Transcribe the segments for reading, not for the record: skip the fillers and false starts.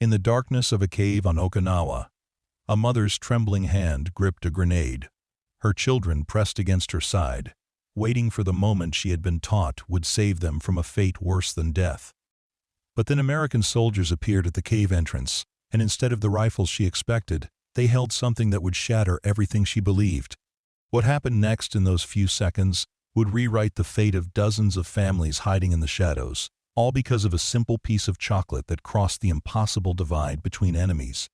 In the darkness of a cave on Okinawa, a mother's trembling hand gripped a grenade. Her children pressed against her side, waiting for the moment she had been taught would save them from a fate worse than death. But then American soldiers appeared at the cave entrance, and instead of the rifles she expected, they held something that would shatter everything she believed. What happened next in those few seconds would rewrite the fate of dozens of families hiding in the shadows, all because of a simple piece of chocolate that crossed the impossible divide between enemies.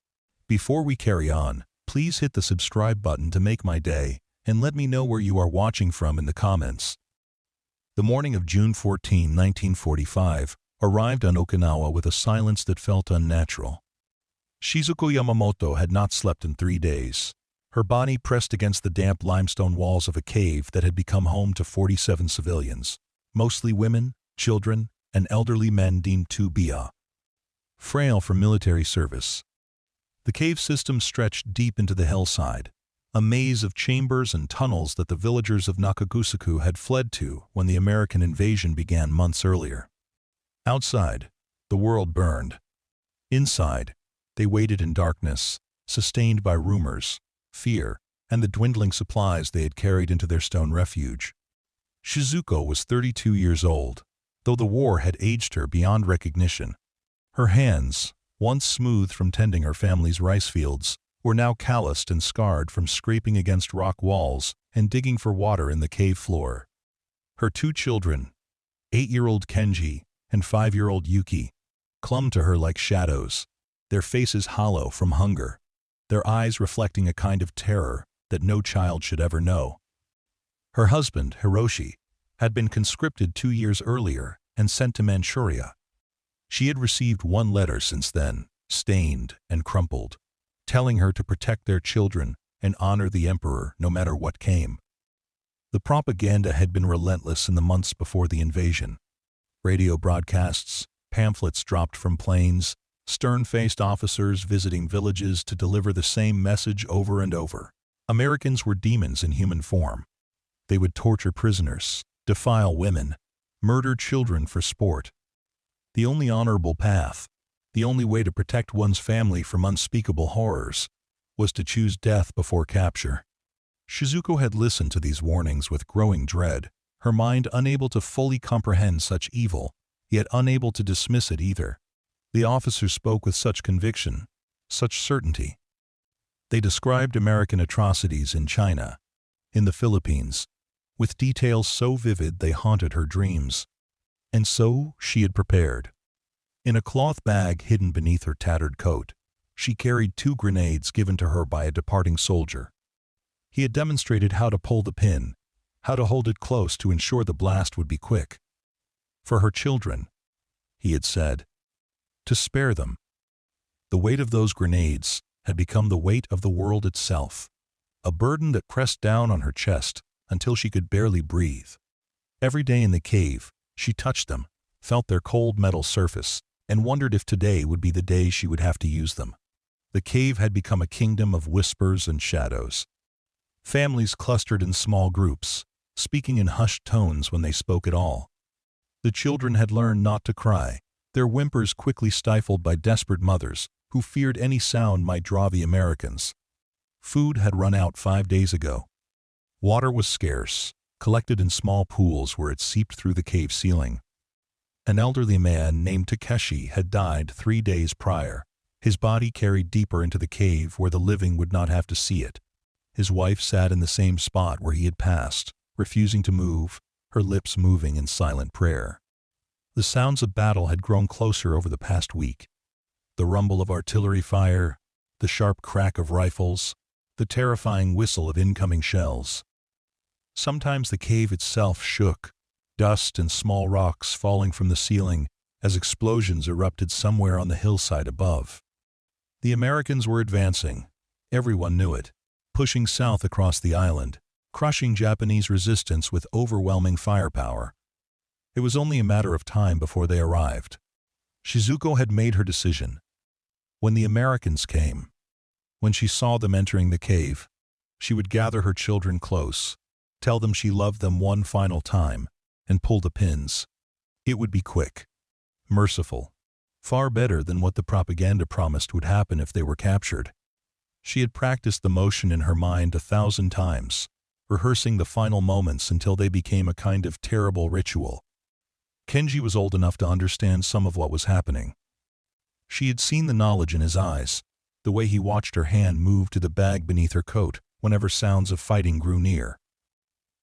Before we carry on, please hit the subscribe button to make my day, and let me know where you are watching from in the comments. The morning of June 14, 1945, arrived on Okinawa with a silence that felt unnatural. Shizuko Yamamoto had not slept in 3 days. Her body pressed against the damp limestone walls of a cave that had become home to 47 civilians, mostly women, children, and elderly men deemed too frail for military service. The cave system stretched deep into the hillside, a maze of chambers and tunnels that the villagers of Nakagusaku had fled to when the American invasion began months earlier. Outside, the world burned. Inside, they waited in darkness, sustained by rumors, fear, and the dwindling supplies they had carried into their stone refuge. Shizuko was 32 years old, though the war had aged her beyond recognition. Her hands, once smooth from tending her family's rice fields, were now calloused and scarred from scraping against rock walls and digging for water in the cave floor. Her 2 children, 8-year-old Kenji and 5-year-old Yuki, clung to her like shadows, their faces hollow from hunger, their eyes reflecting a kind of terror that no child should ever know. Her husband, Hiroshi, had been conscripted 2 years earlier and sent to Manchuria. She had received 1 letter since then, stained and crumpled, telling her to protect their children and honor the emperor no matter what came. The propaganda had been relentless in the months before the invasion. Radio broadcasts, pamphlets dropped from planes, stern-faced officers visiting villages to deliver the same message over and over. Americans were demons in human form. They would torture prisoners, defile women, murder children for sport. The only honorable path, the only way to protect one's family from unspeakable horrors, was to choose death before capture. Shizuko had listened to these warnings with growing dread, her mind unable to fully comprehend such evil, yet unable to dismiss it either. The officers spoke with such conviction, such certainty. They described American atrocities in China, in the Philippines, with details so vivid they haunted her dreams. And so she had prepared. In a cloth bag hidden beneath her tattered coat, she carried 2 grenades given to her by a departing soldier. He had demonstrated how to pull the pin, how to hold it close to ensure the blast would be quick. For her children, he had said, to spare them. The weight of those grenades had become the weight of the world itself, a burden that pressed down on her chest until she could barely breathe. Every day in the cave, she touched them, felt their cold metal surface, and wondered if today would be the day she would have to use them. The cave had become a kingdom of whispers and shadows. Families clustered in small groups, speaking in hushed tones when they spoke at all. The children had learned not to cry, their whimpers quickly stifled by desperate mothers who feared any sound might draw the Americans. Food had run out 5 days ago. Water was scarce, collected in small pools where it seeped through the cave ceiling. An elderly man named Takeshi had died 3 days prior, his body carried deeper into the cave where the living would not have to see it. His wife sat in the same spot where he had passed, refusing to move, her lips moving in silent prayer. The sounds of battle had grown closer over the past week. The rumble of artillery fire, the sharp crack of rifles, the terrifying whistle of incoming shells. Sometimes the cave itself shook, dust and small rocks falling from the ceiling as explosions erupted somewhere on the hillside above. The Americans were advancing, everyone knew it, pushing south across the island, crushing Japanese resistance with overwhelming firepower. It was only a matter of time before they arrived. Shizuko had made her decision. When the Americans came, when she saw them entering the cave, she would gather her children close, tell them she loved them one final time, and pull the pins. It would be quick, merciful, Far better than what the propaganda promised would happen if they were captured. She had practiced the motion in her mind 1,000 times, rehearsing the final moments until they became a kind of terrible ritual. Kenji was old enough to understand some of what was happening. She had seen the knowledge in his eyes, the way he watched her hand move to the bag beneath her coat whenever sounds of fighting grew near.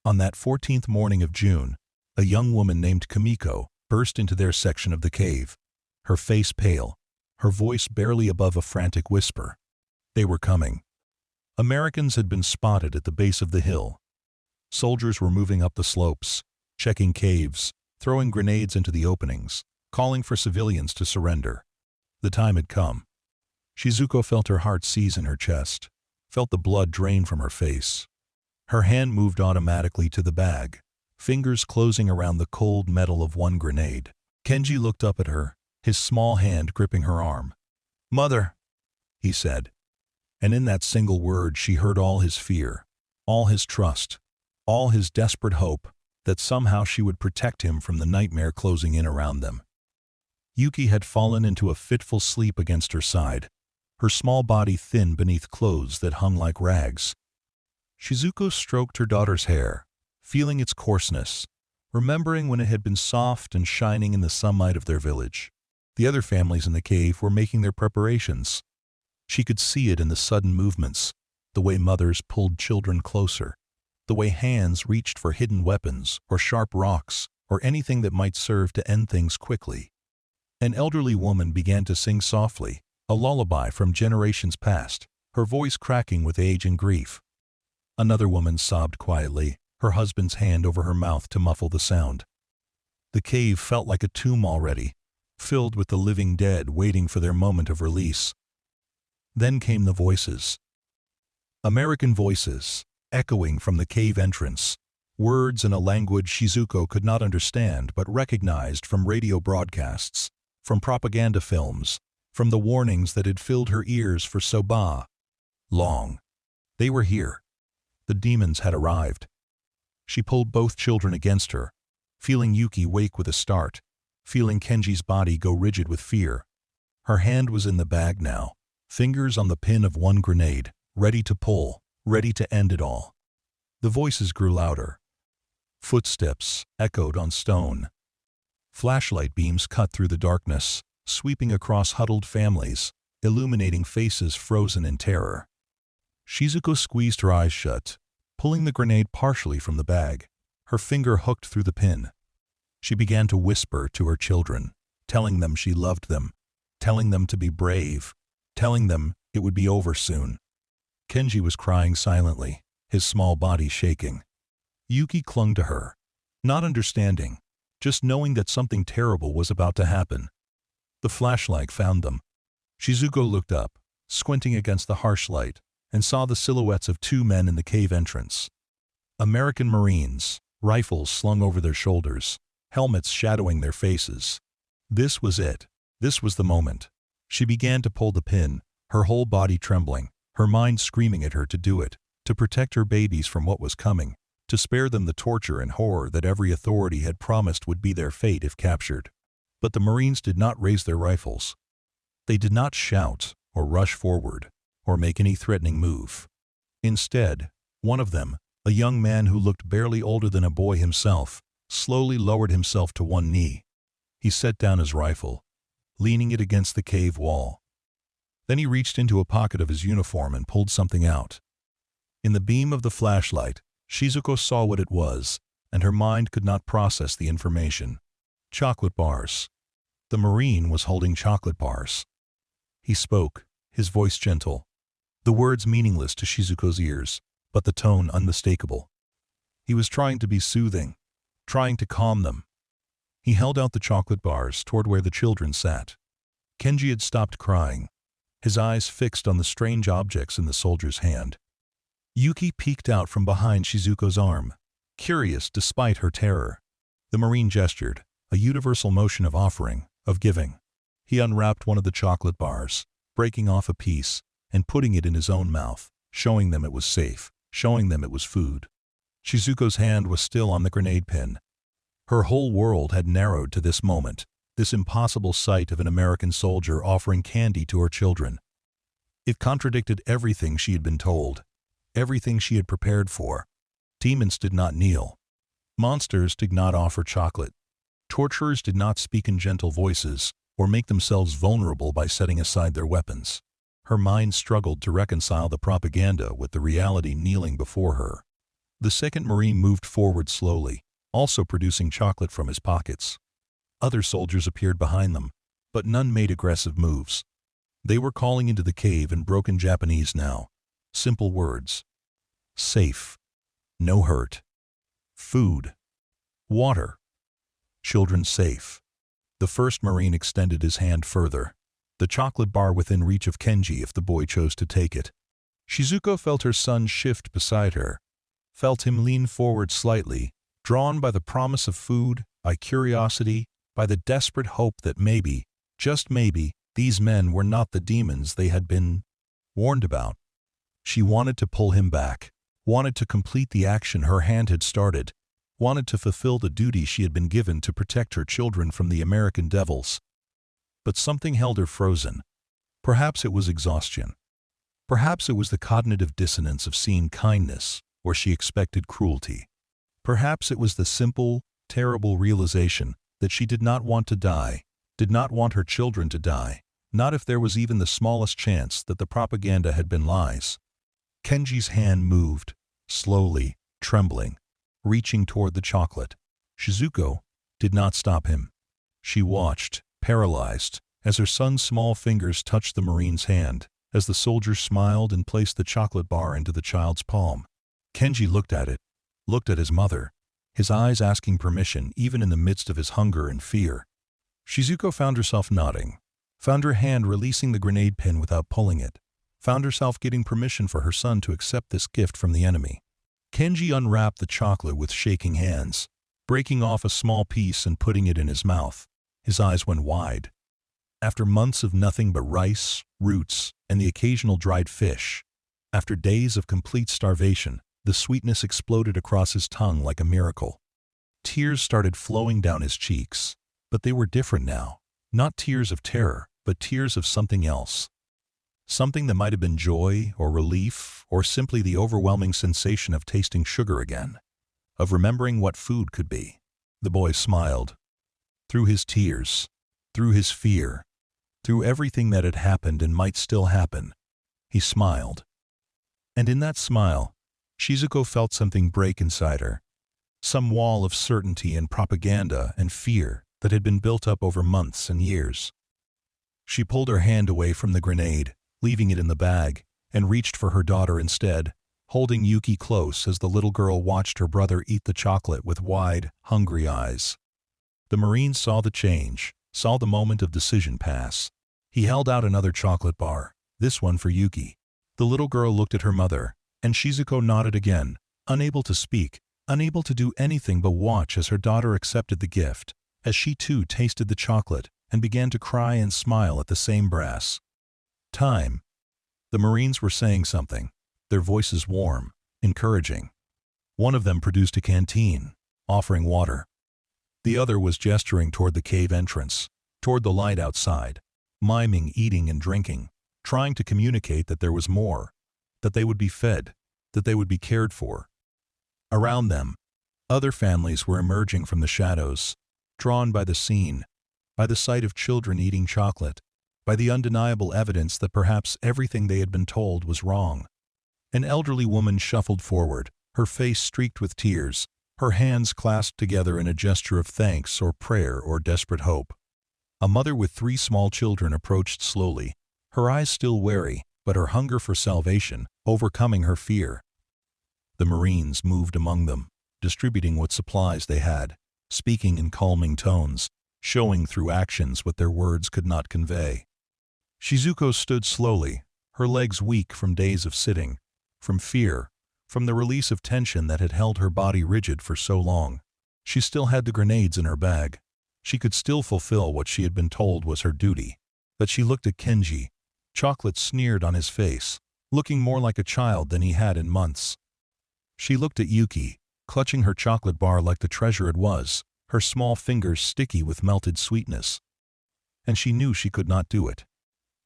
On that 14th morning of June, a young woman named Kamiko burst into their section of the cave, her face pale, her voice barely above a frantic whisper. They were coming. Americans had been spotted at the base of the hill. Soldiers were moving up the slopes, checking caves, throwing grenades into the openings, calling for civilians to surrender. The time had come. Shizuko felt her heart seize in her chest, felt the blood drain from her face. Her hand moved automatically to the bag, fingers closing around the cold metal of one grenade. Kenji looked up at her, his small hand gripping her arm. "Mother," he said. And in that single word she heard all his fear, all his trust, all his desperate hope that somehow she would protect him from the nightmare closing in around them. Yuki had fallen into a fitful sleep against her side, her small body thin beneath clothes that hung like rags. Shizuko stroked her daughter's hair, feeling its coarseness, remembering when it had been soft and shining in the sunlight of their village. The other families in the cave were making their preparations. She could see it in the sudden movements, the way mothers pulled children closer, the way hands reached for hidden weapons or sharp rocks or anything that might serve to end things quickly. An elderly woman began to sing softly, a lullaby from generations past, her voice cracking with age and grief. Another woman sobbed quietly, her husband's hand over her mouth to muffle the sound. The cave felt like a tomb already, filled with the living dead waiting for their moment of release. Then came the voices. American voices, echoing from the cave entrance, words in a language Shizuko could not understand but recognized from radio broadcasts, from propaganda films, from the warnings that had filled her ears for so long. They were here. The demons had arrived. She pulled both children against her, feeling Yuki wake with a start, feeling Kenji's body go rigid with fear. Her hand was in the bag now, fingers on the pin of one grenade, ready to pull, ready to end it all. The voices grew louder. Footsteps echoed on stone. Flashlight beams cut through the darkness, sweeping across huddled families, illuminating faces frozen in terror. Shizuko squeezed her eyes shut, pulling the grenade partially from the bag, her finger hooked through the pin. She began to whisper to her children, telling them she loved them, telling them to be brave, telling them it would be over soon. Kenji was crying silently, his small body shaking. Yuki clung to her, not understanding, just knowing that something terrible was about to happen. The flashlight found them. Shizuko looked up, squinting against the harsh light, and saw the silhouettes of two men in the cave entrance. American Marines, rifles slung over their shoulders, helmets shadowing their faces. This was it. This was the moment. She began to pull the pin, her whole body trembling, her mind screaming at her to do it, to protect her babies from what was coming, to spare them the torture and horror that every authority had promised would be their fate if captured. But the Marines did not raise their rifles. They did not shout or rush forward or make any threatening move. Instead, one of them, a young man who looked barely older than a boy himself, slowly lowered himself to one knee. He set down his rifle, leaning it against the cave wall. Then he reached into a pocket of his uniform and pulled something out. In the beam of the flashlight, Shizuko saw what it was, and her mind could not process the information. Chocolate bars. The Marine was holding chocolate bars. He spoke, his voice gentle, the words meaningless to Shizuko's ears, but the tone unmistakable. He was trying to be soothing, trying to calm them. He held out the chocolate bars toward where the children sat. Kenji had stopped crying, his eyes fixed on the strange objects in the soldier's hand. Yuki peeked out from behind Shizuko's arm, curious despite her terror. The Marine gestured, a universal motion of offering, of giving. He unwrapped one of the chocolate bars, breaking off a piece, and putting it in his own mouth, showing them it was safe, showing them it was food. Shizuko's hand was still on the grenade pin. Her whole world had narrowed to this moment, this impossible sight of an American soldier offering candy to her children. It contradicted everything she had been told, everything she had prepared for. Demons did not kneel. Monsters did not offer chocolate. Torturers did not speak in gentle voices or make themselves vulnerable by setting aside their weapons. Her mind struggled to reconcile the propaganda with the reality kneeling before her. The second Marine moved forward slowly, also producing chocolate from his pockets. Other soldiers appeared behind them, but none made aggressive moves. They were calling into the cave in broken Japanese now. Simple words. Safe. No hurt. Food. Water. Children safe. The first Marine extended his hand further, the chocolate bar within reach of Kenji if the boy chose to take it. Shizuko felt her son shift beside her, felt him lean forward slightly, drawn by the promise of food, by curiosity, by the desperate hope that maybe, just maybe, these men were not the demons they had been warned about. She wanted to pull him back, wanted to complete the action her hand had started, wanted to fulfill the duty she had been given to protect her children from the American devils. But something held her frozen. Perhaps it was exhaustion. Perhaps it was the cognitive dissonance of seeing kindness where she expected cruelty. Perhaps it was the simple, terrible realization that she did not want to die, did not want her children to die, not if there was even the smallest chance that the propaganda had been lies. Kenji's hand moved, slowly, trembling, reaching toward the chocolate. Shizuko did not stop him. She watched, paralyzed, as her son's small fingers touched the Marine's hand, as the soldier smiled and placed the chocolate bar into the child's palm. Kenji looked at it, looked at his mother, his eyes asking permission even in the midst of his hunger and fear. Shizuko found herself nodding, found her hand releasing the grenade pin without pulling it, found herself getting permission for her son to accept this gift from the enemy. Kenji unwrapped the chocolate with shaking hands, breaking off a small piece and putting it in his mouth. His eyes went wide. After months of nothing but rice, roots, and the occasional dried fish, after days of complete starvation, the sweetness exploded across his tongue like a miracle. Tears started flowing down his cheeks, but they were different now. Not tears of terror, but tears of something else. Something that might have been joy or relief or simply the overwhelming sensation of tasting sugar again, of remembering what food could be. The boy smiled. Through his tears, through his fear, through everything that had happened and might still happen, he smiled. And in that smile, Shizuko felt something break inside her, some wall of certainty and propaganda and fear that had been built up over months and years. She pulled her hand away from the grenade, leaving it in the bag, and reached for her daughter instead, holding Yuki close as the little girl watched her brother eat the chocolate with wide, hungry eyes. The Marine saw the change, saw the moment of decision pass. He held out another chocolate bar, this one for Yuki. The little girl looked at her mother, and Shizuko nodded again, unable to speak, unable to do anything but watch as her daughter accepted the gift, as she too tasted the chocolate and began to cry and smile at the same brass. Time. The Marines were saying something, their voices warm, encouraging. One of them produced a canteen, offering water. The other was gesturing toward the cave entrance, toward the light outside, miming eating and drinking, trying to communicate that there was more, that they would be fed, that they would be cared for. Around them, other families were emerging from the shadows, drawn by the scene, by the sight of children eating chocolate, by the undeniable evidence that perhaps everything they had been told was wrong. An elderly woman shuffled forward, her face streaked with tears, her hands clasped together in a gesture of thanks or prayer or desperate hope. A mother with 3 small children approached slowly, her eyes still wary, but her hunger for salvation overcoming her fear. The Marines moved among them, distributing what supplies they had, speaking in calming tones, showing through actions what their words could not convey. Shizuko stood slowly, her legs weak from days of sitting, from fear, from the release of tension that had held her body rigid for so long. She still had the grenades in her bag. She could still fulfill what she had been told was her duty. But she looked at Kenji, chocolate sneered on his face, looking more like a child than he had in months. She looked at Yuki, clutching her chocolate bar like the treasure it was, her small fingers sticky with melted sweetness, and she knew she could not do it.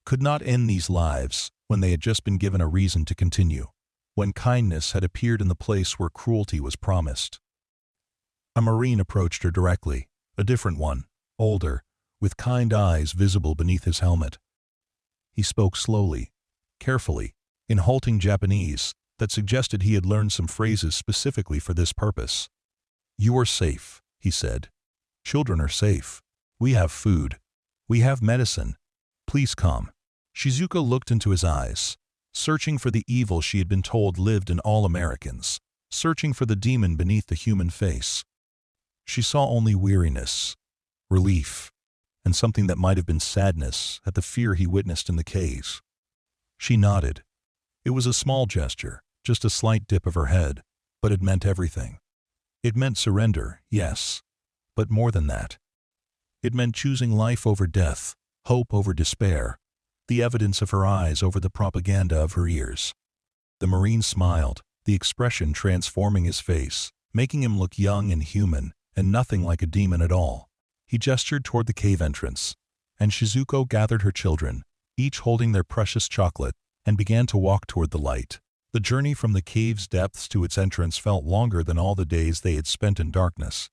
Could not end these lives when they had just been given a reason to continue, when kindness had appeared in the place where cruelty was promised. A Marine approached her directly, a different one, older, with kind eyes visible beneath his helmet. He spoke slowly, carefully, in halting Japanese that suggested he had learned some phrases specifically for this purpose. "You are safe," he said. "Children are safe. We have food. We have medicine. Please come." Shizuko looked into his eyes, searching for the evil she had been told lived in all Americans, searching for the demon beneath the human face. She saw only weariness, relief, and something that might have been sadness at the fear he witnessed in the caves. She nodded. It was a small gesture, just a slight dip of her head, but it meant everything. It meant surrender, yes, but more than that. It meant choosing life over death, hope over despair, the evidence of her eyes over the propaganda of her ears. The Marine smiled, the expression transforming his face, making him look young and human, and nothing like a demon at all. He gestured toward the cave entrance, and Shizuko gathered her children, each holding their precious chocolate, and began to walk toward the light. The journey from the cave's depths to its entrance felt longer than all the days they had spent in darkness.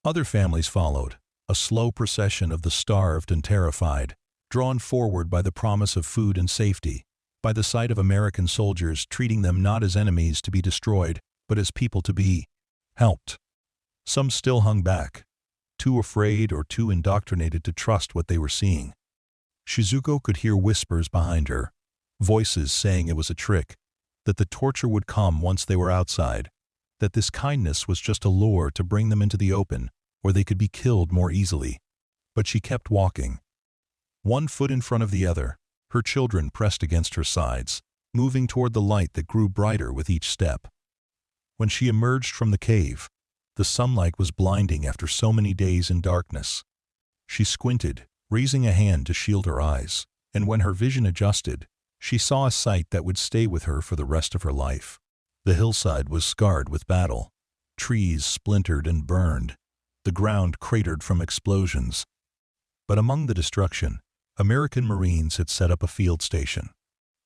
Other families followed, a slow procession of the starved and terrified, drawn forward by the promise of food and safety, by the sight of American soldiers treating them not as enemies to be destroyed, but as people to be helped. Some still hung back, too afraid or too indoctrinated to trust what they were seeing. Shizuko could hear whispers behind her, voices saying it was a trick, that the torture would come once they were outside, that this kindness was just a lure to bring them into the open, where they could be killed more easily. But she kept walking, one foot in front of the other, her children pressed against her sides, moving toward the light that grew brighter with each step. When she emerged from the cave, the sunlight was blinding after so many days in darkness. She squinted, raising a hand to shield her eyes, and when her vision adjusted, she saw a sight that would stay with her for the rest of her life. The hillside was scarred with battle. Trees splintered and burned. The ground cratered from explosions. But among the destruction, American Marines had set up a field station.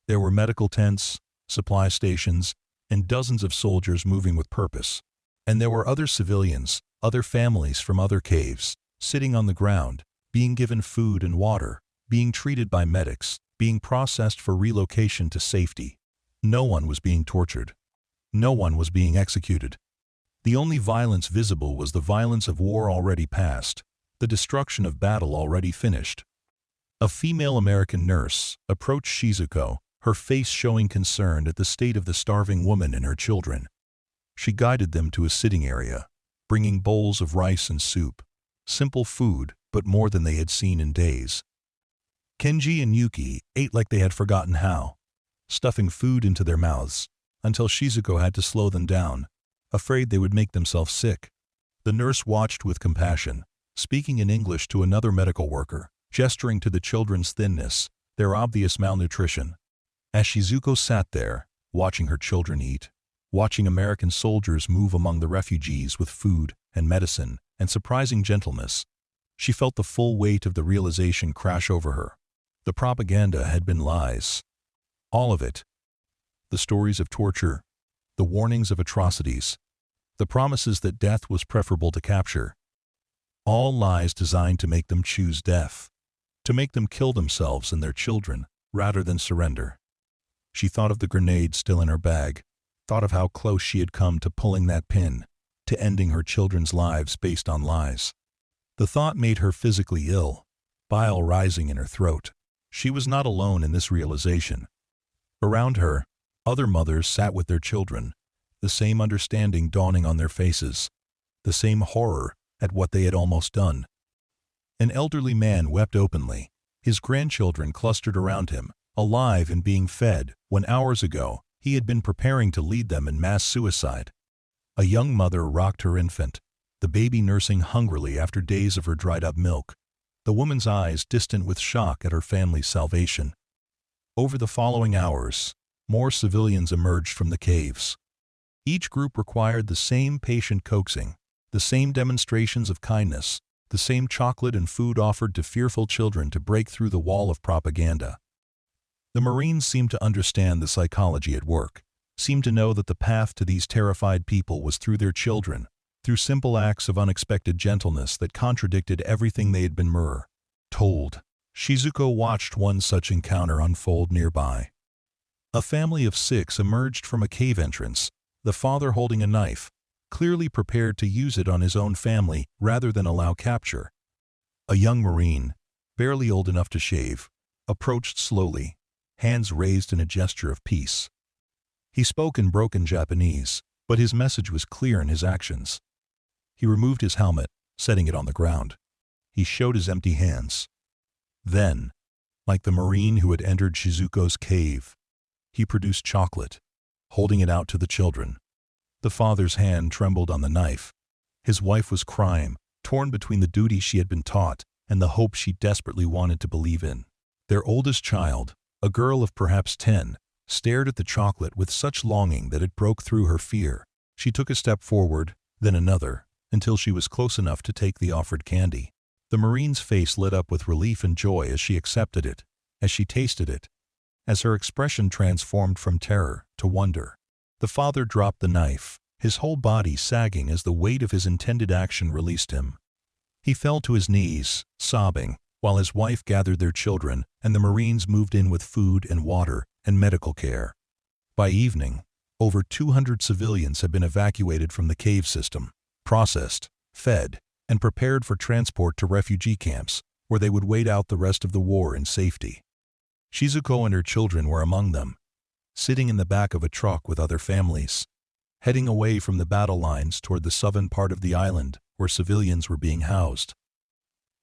There were medical tents, supply stations, and dozens of soldiers moving with purpose. And there were other civilians, other families from other caves, sitting on the ground, being given food and water, being treated by medics, being processed for relocation to safety. No one was being tortured. No one was being executed. The only violence visible was the violence of war already past, the destruction of battle already finished. A female American nurse approached Shizuko, her face showing concern at the state of the starving woman and her children. She guided them to a sitting area, bringing bowls of rice and soup, simple food, but more than they had seen in days. Kenji and Yuki ate like they had forgotten how, stuffing food into their mouths, until Shizuko had to slow them down, afraid they would make themselves sick. The nurse watched with compassion, speaking in English to another medical worker, gesturing to the children's thinness, their obvious malnutrition. As Shizuko sat there, watching her children eat, watching American soldiers move among the refugees with food and medicine and surprising gentleness, she felt the full weight of the realization crash over her. The propaganda had been lies. All of it. The stories of torture, the warnings of atrocities, the promises that death was preferable to capture. All lies designed to make them choose death, to make them kill themselves and their children rather than surrender. She thought of the grenade still in her bag, thought of how close she had come to pulling that pin, to ending her children's lives based on lies. The thought made her physically ill, bile rising in her throat. She was not alone in this realization. Around her, other mothers sat with their children, the same understanding dawning on their faces, the same horror at what they had almost done. An elderly man wept openly, his grandchildren clustered around him, alive and being fed, when hours ago he had been preparing to lead them in mass suicide. A young mother rocked her infant, the baby nursing hungrily after days of her dried-up milk, the woman's eyes distant with shock at her family's salvation. Over the following hours, more civilians emerged from the caves. Each group required the same patient coaxing, the same demonstrations of kindness, the same chocolate and food offered to fearful children to break through the wall of propaganda. The Marines seemed to understand the psychology at work, seemed to know that the path to these terrified people was through their children, through simple acts of unexpected gentleness that contradicted everything they had been told. Shizuko watched one such encounter unfold nearby. A family of 6 emerged from a cave entrance, the father holding a knife, clearly prepared to use it on his own family rather than allow capture. A young Marine, barely old enough to shave, approached slowly, hands raised in a gesture of peace. He spoke in broken Japanese, but his message was clear in his actions. He removed his helmet, setting it on the ground. He showed his empty hands. Then, like the Marine who had entered Shizuko's cave, he produced chocolate, holding it out to the children. The father's hand trembled on the knife. His wife was crying, torn between the duty she had been taught and the hope she desperately wanted to believe in. Their oldest child, a girl of perhaps 10, stared at the chocolate with such longing that it broke through her fear. She took a step forward, then another, until she was close enough to take the offered candy. The Marine's face lit up with relief and joy as she accepted it, as she tasted it, as her expression transformed from terror to wonder. The father dropped the knife, his whole body sagging as the weight of his intended action released him. He fell to his knees, sobbing, while his wife gathered their children and the Marines moved in with food and water and medical care. By evening, over 200 civilians had been evacuated from the cave system, processed, fed, and prepared for transport to refugee camps, where they would wait out the rest of the war in safety. Shizuko and her children were among them, sitting in the back of a truck with other families, heading away from the battle lines toward the southern part of the island where civilians were being housed.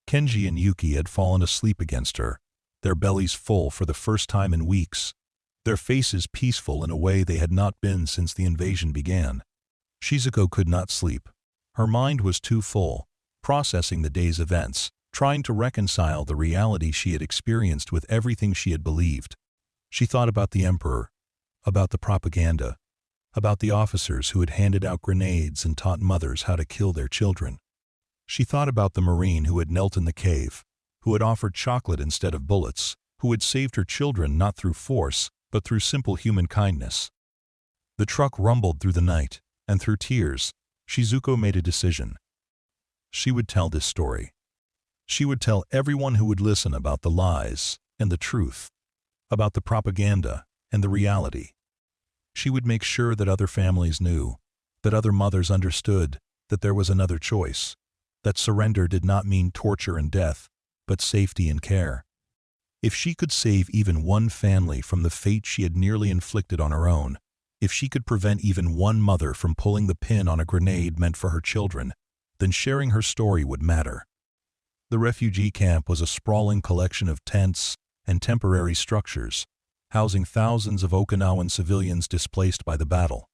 Kenji and Yuki had fallen asleep against her, their bellies full for the first time in weeks, their faces peaceful in a way they had not been since the invasion began. Shizuko could not sleep. Her mind was too full, processing the day's events, trying to reconcile the reality she had experienced with everything she had believed. She thought about the Emperor, about the propaganda, about the officers who had handed out grenades and taught mothers how to kill their children. She thought about the Marine who had knelt in the cave, who had offered chocolate instead of bullets, who had saved her children not through force, but through simple human kindness. The truck rumbled through the night, and through tears, Shizuko made a decision. She would tell this story. She would tell everyone who would listen about the lies and the truth, about the propaganda and the reality. She would make sure that other families knew, that other mothers understood that there was another choice, that surrender did not mean torture and death, but safety and care. If she could save even one family from the fate she had nearly inflicted on her own, if she could prevent even one mother from pulling the pin on a grenade meant for her children, then sharing her story would matter. The refugee camp was a sprawling collection of tents and temporary structures, housing thousands of Okinawan civilians displaced by the battle.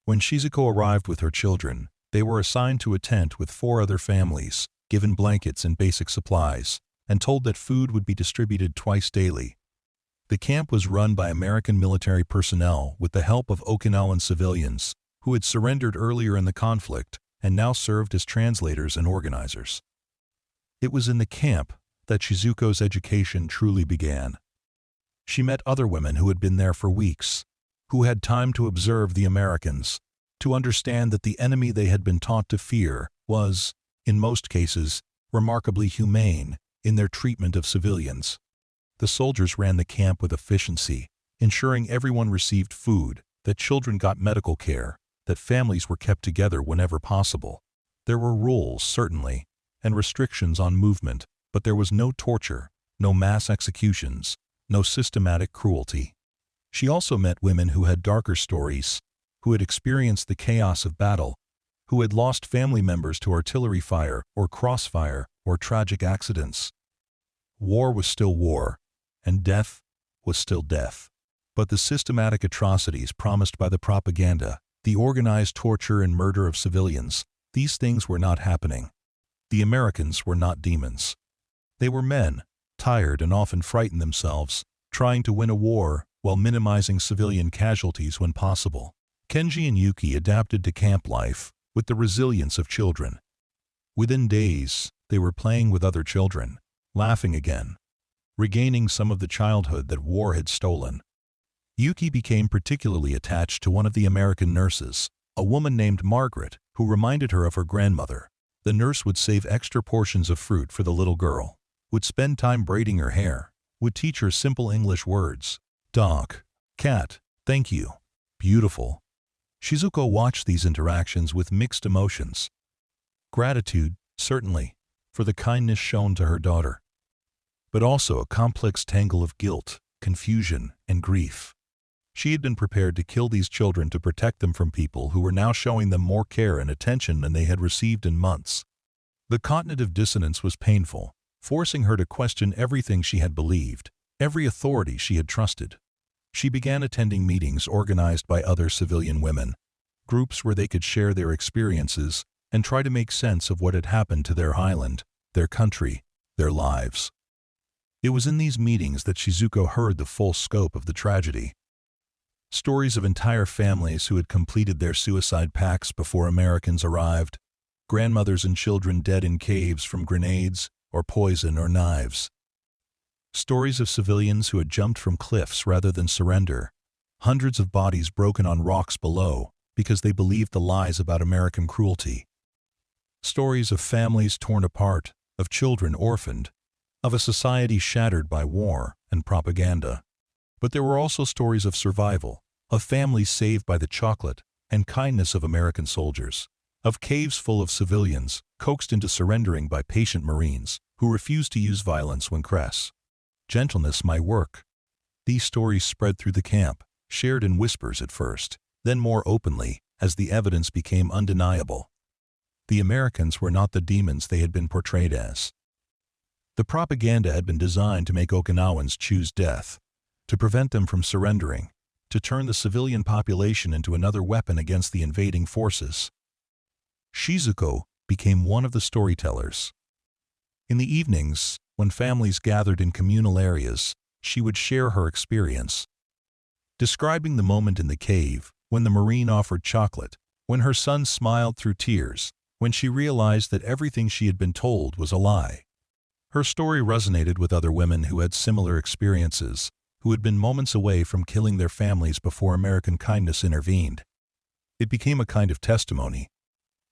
When Shizuko arrived with her children, they were assigned to a tent with 4 other families, given blankets and basic supplies, and told that food would be distributed twice daily. The camp was run by American military personnel with the help of Okinawan civilians, who had surrendered earlier in the conflict and now served as translators and organizers. It was in the camp that Shizuko's education truly began. She met other women who had been there for weeks, who had time to observe the Americans, to understand that the enemy they had been taught to fear was, in most cases, remarkably humane in their treatment of civilians. The soldiers ran the camp with efficiency, ensuring everyone received food, that children got medical care, that families were kept together whenever possible. There were rules, certainly, and restrictions on movement, but there was no torture, no mass executions, no systematic cruelty. She also met women who had darker stories, who had experienced the chaos of battle, who had lost family members to artillery fire or crossfire or tragic accidents. War was still war, and death was still death. But the systematic atrocities promised by the propaganda, the organized torture and murder of civilians, these things were not happening. The Americans were not demons. They were men, tired and often frightened themselves, trying to win a war while minimizing civilian casualties when possible. Kenji and Yuki adapted to camp life with the resilience of children. Within days, they were playing with other children, laughing again, regaining some of the childhood that war had stolen. Yuki became particularly attached to one of the American nurses, a woman named Margaret, who reminded her of her grandmother. The nurse would save extra portions of fruit for the little girl, would spend time braiding her hair, would teach her simple English words. Dog, cat, thank you, beautiful. Shizuko watched these interactions with mixed emotions. Gratitude, certainly, for the kindness shown to her daughter, but also a complex tangle of guilt, confusion, and grief. She had been prepared to kill these children to protect them from people who were now showing them more care and attention than they had received in months. The cognitive dissonance was painful, forcing her to question everything she had believed, every authority she had trusted. She began attending meetings organized by other civilian women, groups where they could share their experiences and try to make sense of what had happened to their island, their country, their lives. It was in these meetings that Shizuko heard the full scope of the tragedy. Stories of entire families who had completed their suicide pacts before Americans arrived, grandmothers and children dead in caves from grenades or poison or knives. Stories of civilians who had jumped from cliffs rather than surrender, hundreds of bodies broken on rocks below because they believed the lies about American cruelty. Stories of families torn apart, of children orphaned, of a society shattered by war and propaganda. But there were also stories of survival, of families saved by the chocolate and kindness of American soldiers, of caves full of civilians coaxed into surrendering by patient Marines who refused to use violence when pressed. Gentleness, my work. These stories spread through the camp, shared in whispers at first, then more openly as the evidence became undeniable. The Americans were not the demons they had been portrayed as. The propaganda had been designed to make Okinawans choose death, to prevent them from surrendering, to turn the civilian population into another weapon against the invading forces. Shizuko became one of the storytellers. In the evenings, when families gathered in communal areas, she would share her experience, describing the moment in the cave, when the Marine offered chocolate, when her son smiled through tears, when she realized that everything she had been told was a lie. Her story resonated with other women who had similar experiences, who had been moments away from killing their families before American kindness intervened. It became a kind of testimony,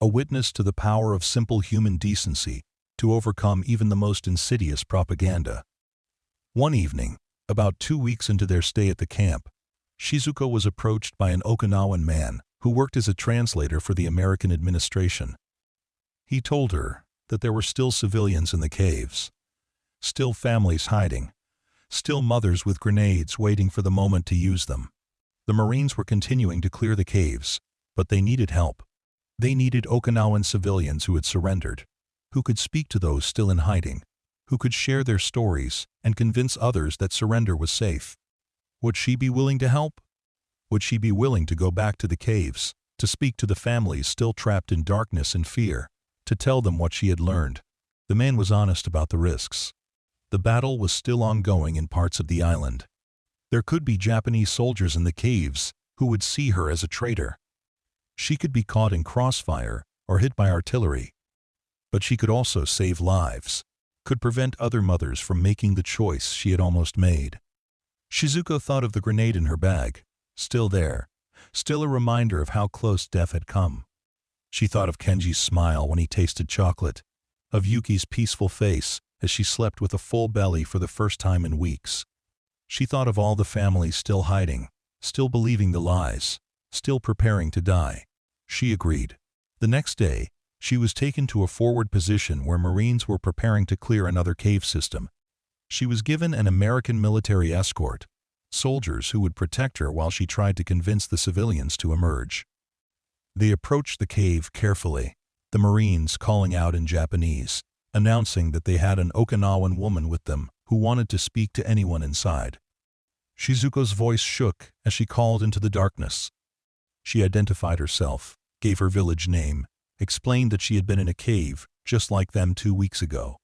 a witness to the power of simple human decency to overcome even the most insidious propaganda. One evening, about 2 weeks into their stay at the camp, Shizuko was approached by an Okinawan man who worked as a translator for the American administration. He told her that there were still civilians in the caves, still families hiding, still mothers with grenades waiting for the moment to use them. The Marines were continuing to clear the caves, but they needed help. They needed Okinawan civilians who had surrendered, who could speak to those still in hiding, who could share their stories and convince others that surrender was safe. Would she be willing to help? Would she be willing to go back to the caves, to speak to the families still trapped in darkness and fear, to tell them what she had learned? The man was honest about the risks. The battle was still ongoing in parts of the island. There could be Japanese soldiers in the caves who would see her as a traitor. She could be caught in crossfire or hit by artillery. But she could also save lives, could prevent other mothers from making the choice she had almost made. Shizuko thought of the grenade in her bag, still there, still a reminder of how close death had come. She thought of Kenji's smile when he tasted chocolate, of Yuki's peaceful face as she slept with a full belly for the first time in weeks. She thought of all the families still hiding, still believing the lies, still preparing to die. She agreed. The next day, she was taken to a forward position where Marines were preparing to clear another cave system. She was given an American military escort, soldiers who would protect her while she tried to convince the civilians to emerge. They approached the cave carefully, the Marines calling out in Japanese, announcing that they had an Okinawan woman with them who wanted to speak to anyone inside. Shizuko's voice shook as she called into the darkness. She identified herself, gave her village name, explained that she had been in a cave just like them 2 weeks ago.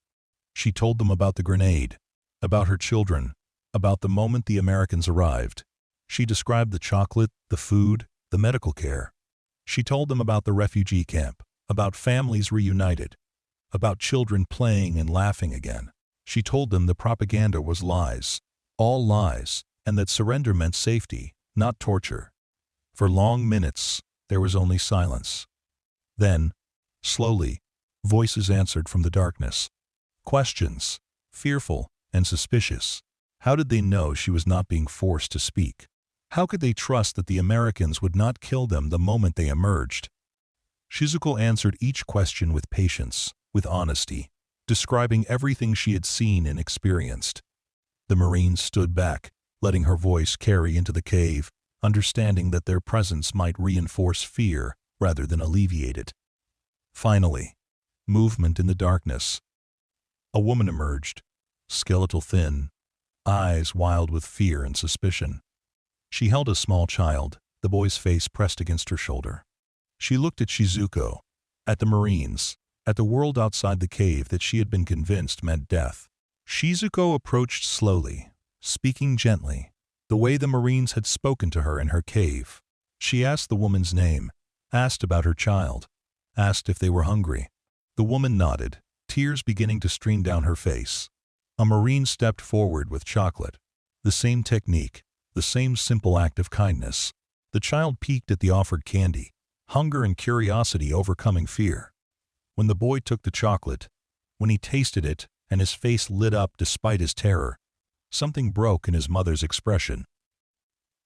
She told them about the grenade, about her children, about the moment the Americans arrived. She described the chocolate, the food, the medical care. She told them about the refugee camp, about families reunited. about children playing and laughing again. She told them the propaganda was lies, all lies, and that surrender meant safety, not torture. For long minutes, there was only silence. Then, slowly, voices answered from the darkness. Questions, fearful and suspicious. How did they know she was not being forced to speak? How could they trust that the Americans would not kill them the moment they emerged? Shizuko answered each question with patience, with honesty, describing everything she had seen and experienced. The Marines stood back, letting her voice carry into the cave, understanding that their presence might reinforce fear rather than alleviate it. Finally, movement in the darkness. A woman emerged, skeletal thin, eyes wild with fear and suspicion. She held a small child, the boy's face pressed against her shoulder. She looked at Shizuko, at the Marines, at the world outside the cave that she had been convinced meant death. Shizuko approached slowly, speaking gently, the way the Marines had spoken to her in her cave. She asked the woman's name, asked about her child, asked if they were hungry. The woman nodded, tears beginning to stream down her face. A Marine stepped forward with chocolate. The same technique, the same simple act of kindness. The child peeked at the offered candy, hunger and curiosity overcoming fear. When the boy took the chocolate, when he tasted it and his face lit up despite his terror, something broke in his mother's expression.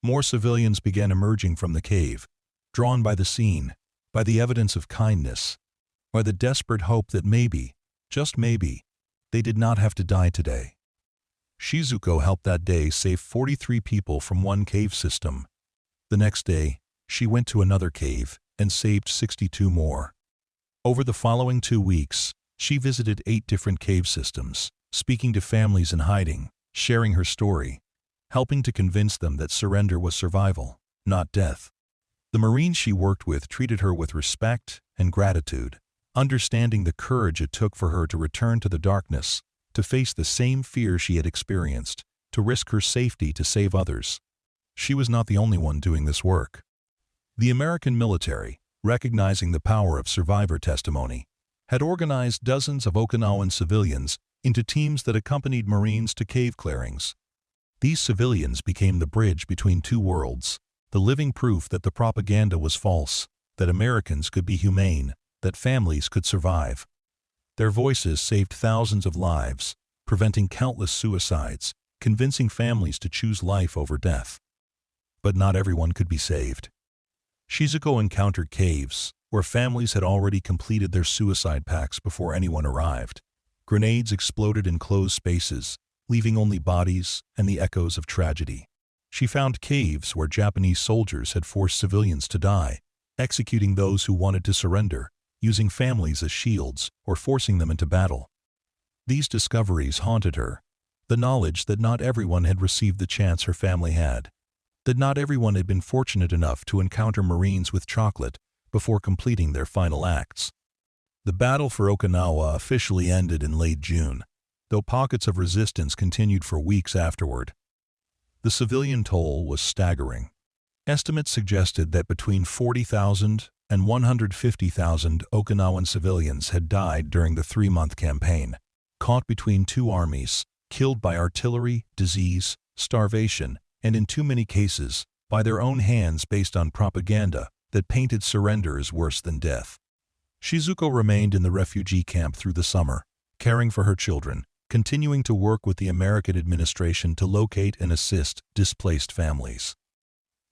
More civilians began emerging from the cave, drawn by the scene, by the evidence of kindness, by the desperate hope that maybe, just maybe, they did not have to die today. Shizuko helped that day save 43 people from one cave system. The next day, she went to another cave and saved 62 more. Over the following 2 weeks, she visited 8 different cave systems, speaking to families in hiding, sharing her story, helping to convince them that surrender was survival, not death. The Marines she worked with treated her with respect and gratitude, understanding the courage it took for her to return to the darkness, to face the same fear she had experienced, to risk her safety to save others. She was not the only one doing this work. The American military, recognizing the power of survivor testimony, had organized dozens of Okinawan civilians into teams that accompanied Marines to cave clearings. These civilians became the bridge between two worlds, the living proof that the propaganda was false, that Americans could be humane, that families could survive. Their voices saved thousands of lives, preventing countless suicides, convincing families to choose life over death. But not everyone could be saved. Shizuko encountered caves where families had already completed their suicide pacts before anyone arrived. Grenades exploded in closed spaces, leaving only bodies and the echoes of tragedy. She found caves where Japanese soldiers had forced civilians to die, executing those who wanted to surrender, using families as shields or forcing them into battle. These discoveries haunted her, the knowledge that not everyone had received the chance her family had, that not everyone had been fortunate enough to encounter Marines with chocolate before completing their final acts. The battle for Okinawa officially ended in late June, though pockets of resistance continued for weeks afterward. The civilian toll was staggering. Estimates suggested that between 40,000 and 150,000 Okinawan civilians had died during the 3-month campaign, caught between two armies, killed by artillery, disease, starvation, and in too many cases, by their own hands based on propaganda that painted surrender as worse than death. Shizuko remained in the refugee camp through the summer, caring for her children, continuing to work with the American administration to locate and assist displaced families.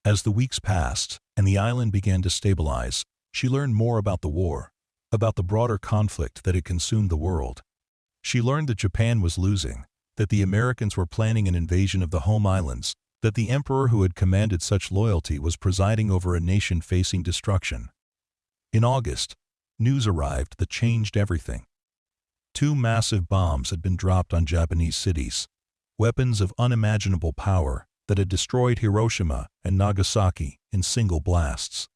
As the weeks passed and the island began to stabilize, she learned more about the war, about the broader conflict that had consumed the world. She learned that Japan was losing, that the Americans were planning an invasion of the home islands, that the emperor who had commanded such loyalty was presiding over a nation facing destruction. In August, news arrived that changed everything. 2 massive bombs had been dropped on Japanese cities, weapons of unimaginable power that had destroyed Hiroshima and Nagasaki in single blasts.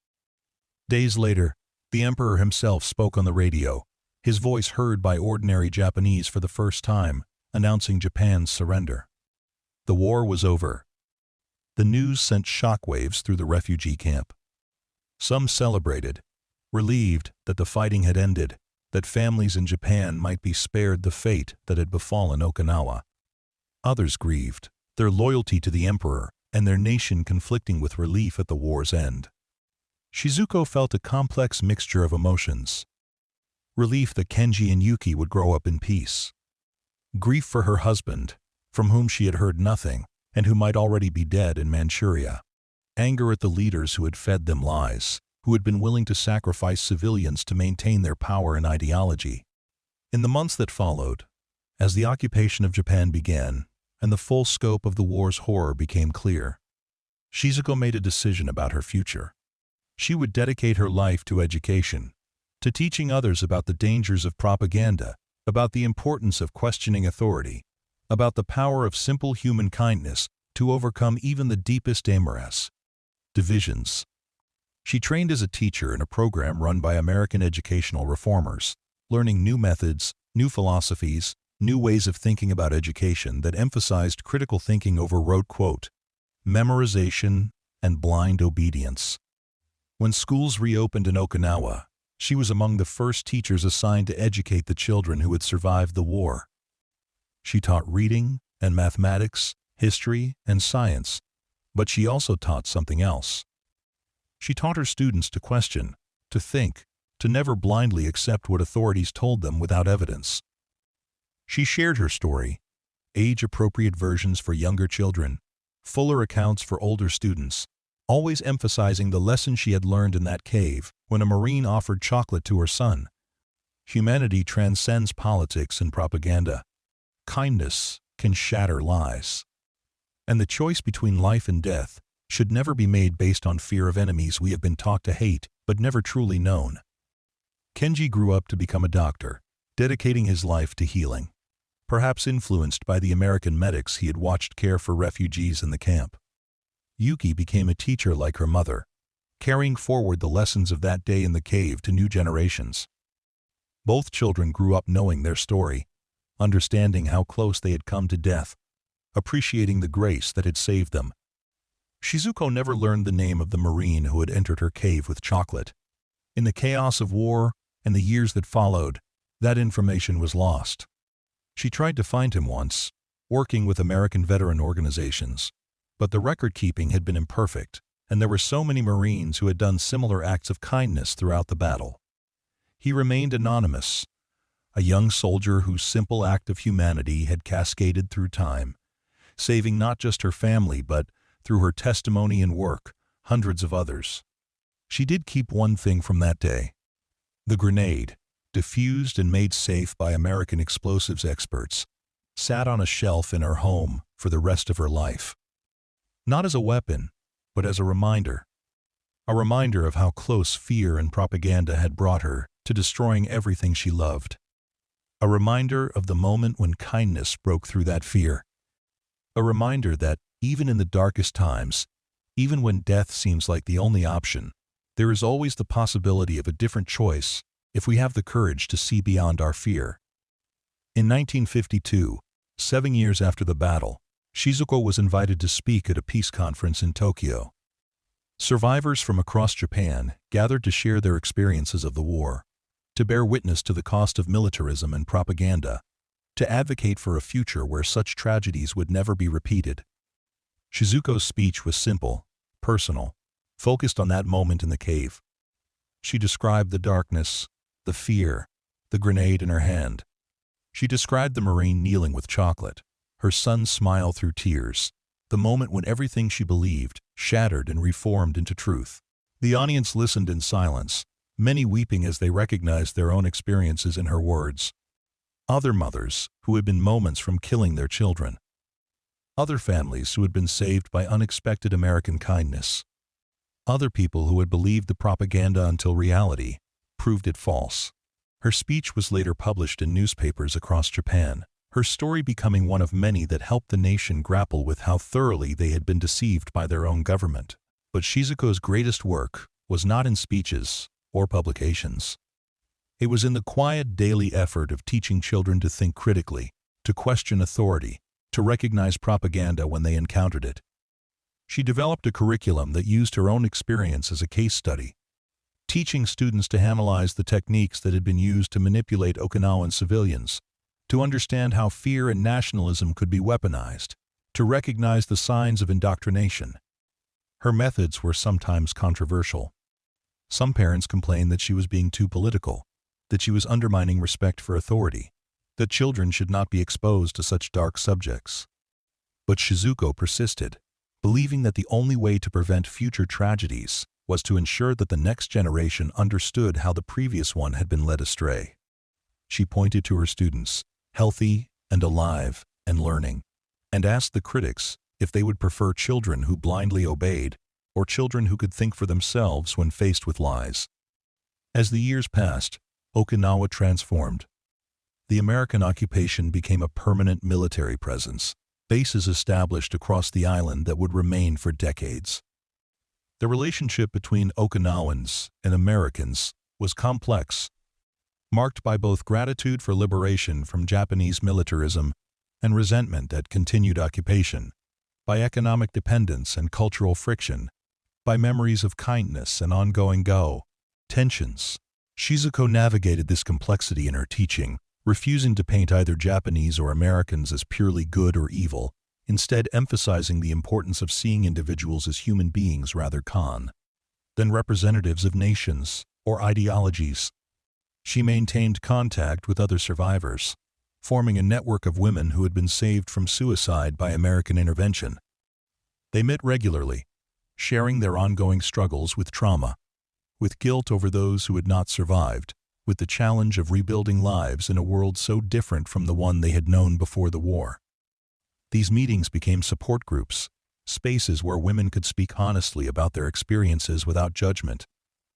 Days later, the emperor himself spoke on the radio, his voice heard by ordinary Japanese for the first time, announcing Japan's surrender. The war was over. The news sent shockwaves through the refugee camp. Some celebrated, relieved that the fighting had ended, that families in Japan might be spared the fate that had befallen Okinawa. Others grieved, their loyalty to the emperor and their nation conflicting with relief at the war's end. Shizuko felt a complex mixture of emotions. Relief that Kenji and Yuki would grow up in peace. Grief for her husband, from whom she had heard nothing, and who might already be dead in Manchuria. Anger at the leaders who had fed them lies, who had been willing to sacrifice civilians to maintain their power and ideology. In the months that followed, as the occupation of Japan began, and the full scope of the war's horror became clear, Shizuko made a decision about her future. She would dedicate her life to education, to teaching others about the dangers of propaganda, about the importance of questioning authority, about the power of simple human kindness to overcome even the deepest amorous divisions. She trained as a teacher in a program run by American educational reformers, learning new methods, new philosophies, new ways of thinking about education that emphasized critical thinking over rote quote, memorization and blind obedience. When schools reopened in Okinawa, she was among the first teachers assigned to educate the children who had survived the war. She taught reading and mathematics, history and science, but she also taught something else. She taught her students to question, to think, to never blindly accept what authorities told them without evidence. She shared her story, age-appropriate versions for younger children, fuller accounts for older students, always emphasizing the lesson she had learned in that cave when a Marine offered chocolate to her son. Humanity transcends politics and propaganda. Kindness can shatter lies. And the choice between life and death should never be made based on fear of enemies we have been taught to hate but never truly known. Kenji grew up to become a doctor, dedicating his life to healing, perhaps influenced by the American medics he had watched care for refugees in the camp. Yuki became a teacher like her mother, carrying forward the lessons of that day in the cave to new generations. Both children grew up knowing their story, understanding how close they had come to death, appreciating the grace that had saved them. Shizuko never learned the name of the Marine who had entered her cave with chocolate. In the chaos of war and the years that followed, that information was lost. She tried to find him once, working with American veteran organizations, but the record-keeping had been imperfect, and there were so many Marines who had done similar acts of kindness throughout the battle. He remained anonymous, a young soldier whose simple act of humanity had cascaded through time, saving not just her family but, through her testimony and work, hundreds of others. She did keep one thing from that day. The grenade, diffused and made safe by American explosives experts, sat on a shelf in her home for the rest of her life. Not as a weapon, but as a reminder of how close fear and propaganda had brought her to destroying everything she loved. A reminder of the moment when kindness broke through that fear. A reminder that, even in the darkest times, even when death seems like the only option, there is always the possibility of a different choice if we have the courage to see beyond our fear. In 1952, 7 years after the battle, Shizuko was invited to speak at a peace conference in Tokyo. Survivors from across Japan gathered to share their experiences of the war, to bear witness to the cost of militarism and propaganda, to advocate for a future where such tragedies would never be repeated. Shizuko's speech was simple, personal, focused on that moment in the cave. She described the darkness, the fear, the grenade in her hand. She described the Marine kneeling with chocolate, her son's smile through tears, the moment when everything she believed shattered and reformed into truth. The audience listened in silence, many weeping as they recognized their own experiences in her words. Other mothers who had been moments from killing their children. Other families who had been saved by unexpected American kindness. Other people who had believed the propaganda until reality proved it false. Her speech was later published in newspapers across Japan, her story becoming one of many that helped the nation grapple with how thoroughly they had been deceived by their own government. But Shizuko's greatest work was not in speeches or publications. It was in the quiet daily effort of teaching children to think critically, to question authority, to recognize propaganda when they encountered it. She developed a curriculum that used her own experience as a case study. teaching students to analyze the techniques that had been used to manipulate Okinawan civilians, to understand how fear and nationalism could be weaponized, to recognize the signs of indoctrination. Her methods were sometimes controversial. Some parents complained that she was being too political, that she was undermining respect for authority, that children should not be exposed to such dark subjects. But Shizuko persisted, believing that the only way to prevent future tragedies was to ensure that the next generation understood how the previous one had been led astray. She pointed to her students, healthy and alive and learning, and asked the critics if they would prefer children who blindly obeyed or children who could think for themselves when faced with lies. As the years passed, Okinawa transformed. The American occupation became a permanent military presence, bases established across the island that would remain for decades. The relationship between Okinawans and Americans was complex, marked by both gratitude for liberation from Japanese militarism and resentment at continued occupation, by economic dependence and cultural friction, by memories of kindness and ongoing tensions. Shizuko navigated this complexity in her teaching, refusing to paint either Japanese or Americans as purely good or evil, instead emphasizing the importance of seeing individuals as human beings rather than representatives of nations or ideologies. She maintained contact with other survivors, forming a network of women who had been saved from suicide by American intervention. They met regularly, sharing their ongoing struggles with trauma, with guilt over those who had not survived, with the challenge of rebuilding lives in a world so different from the one they had known before the war. These meetings became support groups, spaces where women could speak honestly about their experiences without judgment,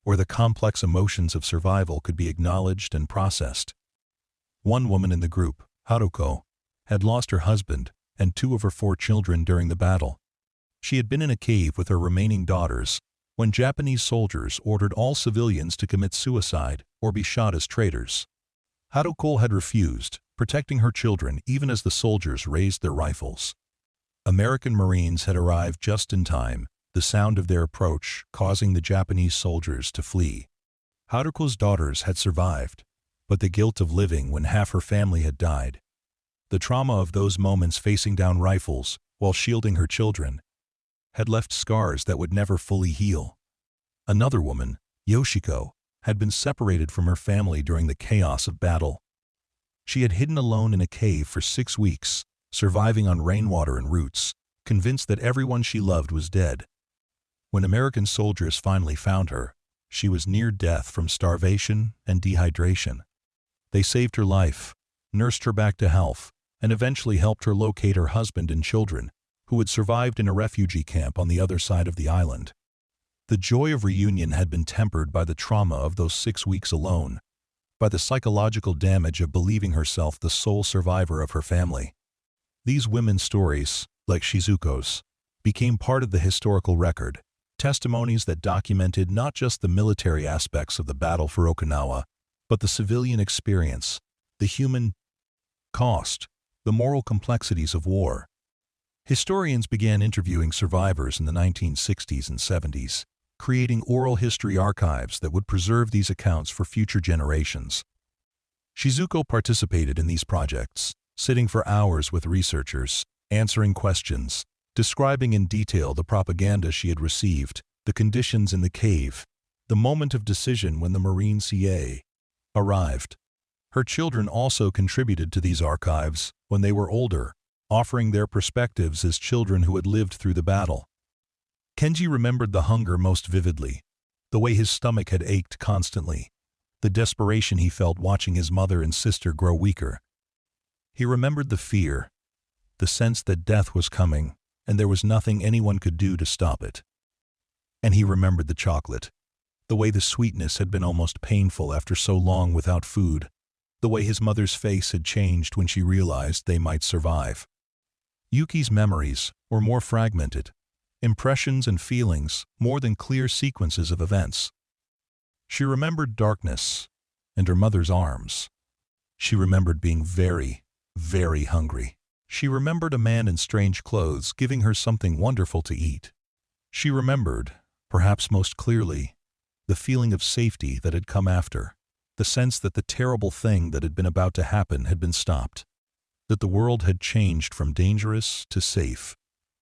where the complex emotions of survival could be acknowledged and processed. One woman in the group, Haruko, had lost her husband and 2 of her 4 children during the battle. She had been in a cave with her remaining daughters when Japanese soldiers ordered all civilians to commit suicide or be shot as traitors. Haruko had refused, protecting her children even as the soldiers raised their rifles. American Marines had arrived just in time, the sound of their approach causing the Japanese soldiers to flee. Haruko's daughters had survived, but the guilt of living when half her family had died, the trauma of those moments facing down rifles while shielding her children, had left scars that would never fully heal. Another woman, Yoshiko, had been separated from her family during the chaos of battle. She had hidden alone in a cave for 6 weeks, surviving on rainwater and roots, convinced that everyone she loved was dead. When American soldiers finally found her, she was near death from starvation and dehydration. They saved her life, nursed her back to health, and eventually helped her locate her husband and children, who had survived in a refugee camp on the other side of the island. The joy of reunion had been tempered by the trauma of those 6 weeks alone, by the psychological damage of believing herself the sole survivor of her family. These women's stories, like Shizuko's, became part of the historical record, testimonies that documented not just the military aspects of the battle for Okinawa, but the civilian experience, the human cost, the moral complexities of war. Historians began interviewing survivors in the 1960s and 70s, creating oral history archives that would preserve these accounts for future generations. Shizuko participated in these projects, sitting for hours with researchers, answering questions, describing in detail the propaganda she had received, the conditions in the cave, the moment of decision when the Marine CA arrived. Her children also contributed to these archives when they were older, offering their perspectives as children who had lived through the battle. Kenji remembered the hunger most vividly, the way his stomach had ached constantly, the desperation he felt watching his mother and sister grow weaker. He remembered the fear, the sense that death was coming, and there was nothing anyone could do to stop it. And he remembered the chocolate, the way the sweetness had been almost painful after so long without food, the way his mother's face had changed when she realized they might survive. Yuki's memories were more fragmented, impressions and feelings more than clear sequences of events. She remembered darkness and her mother's arms. She remembered being very, very hungry. She remembered a man in strange clothes giving her something wonderful to eat. She remembered, perhaps most clearly, the feeling of safety that had come after, the sense that the terrible thing that had been about to happen had been stopped, that the world had changed from dangerous to safe.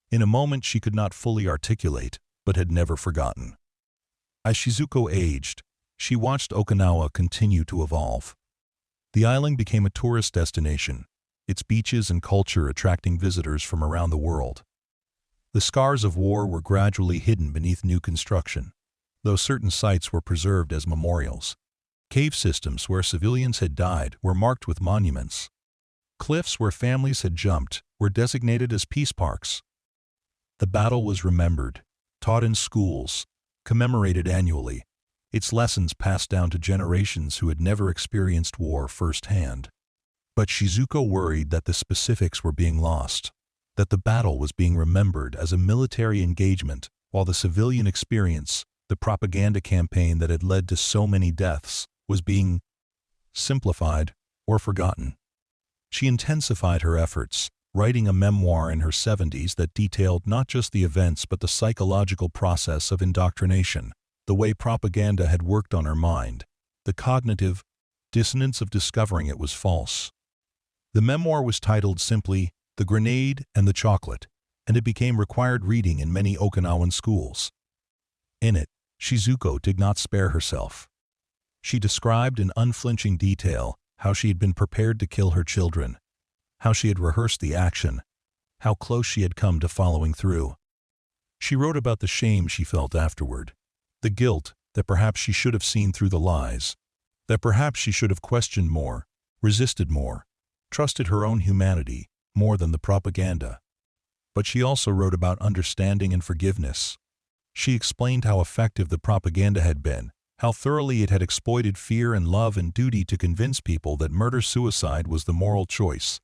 In a moment she could not fully articulate, but had never forgotten. As Shizuko aged, she watched Okinawa continue to evolve. The island became a tourist destination, its beaches and culture attracting visitors from around the world. The scars of war were gradually hidden beneath new construction, though certain sites were preserved as memorials. Cave systems where civilians had died were marked with monuments. Cliffs where families had jumped were designated as peace parks. The battle was remembered, taught in schools, commemorated annually, its lessons passed down to generations who had never experienced war firsthand. But Shizuko worried that the specifics were being lost, that the battle was being remembered as a military engagement, while the civilian experience, the propaganda campaign that had led to so many deaths, was being simplified or forgotten. She intensified her efforts, writing a memoir in her 70s that detailed not just the events but the psychological process of indoctrination, the way propaganda had worked on her mind, the cognitive dissonance of discovering it was false. The memoir was titled simply The Grenade and the Chocolate, and it became required reading in many Okinawan schools. In it, Shizuko did not spare herself. She described in unflinching detail how she had been prepared to kill her children, how she had rehearsed the action, how close she had come to following through. She wrote about the shame she felt afterward, the guilt that perhaps she should have seen through the lies, that perhaps she should have questioned more, resisted more, trusted her own humanity more than the propaganda. But she also wrote about understanding and forgiveness. She explained how effective the propaganda had been, how thoroughly it had exploited fear and love and duty to convince people that murder-suicide was the moral choice.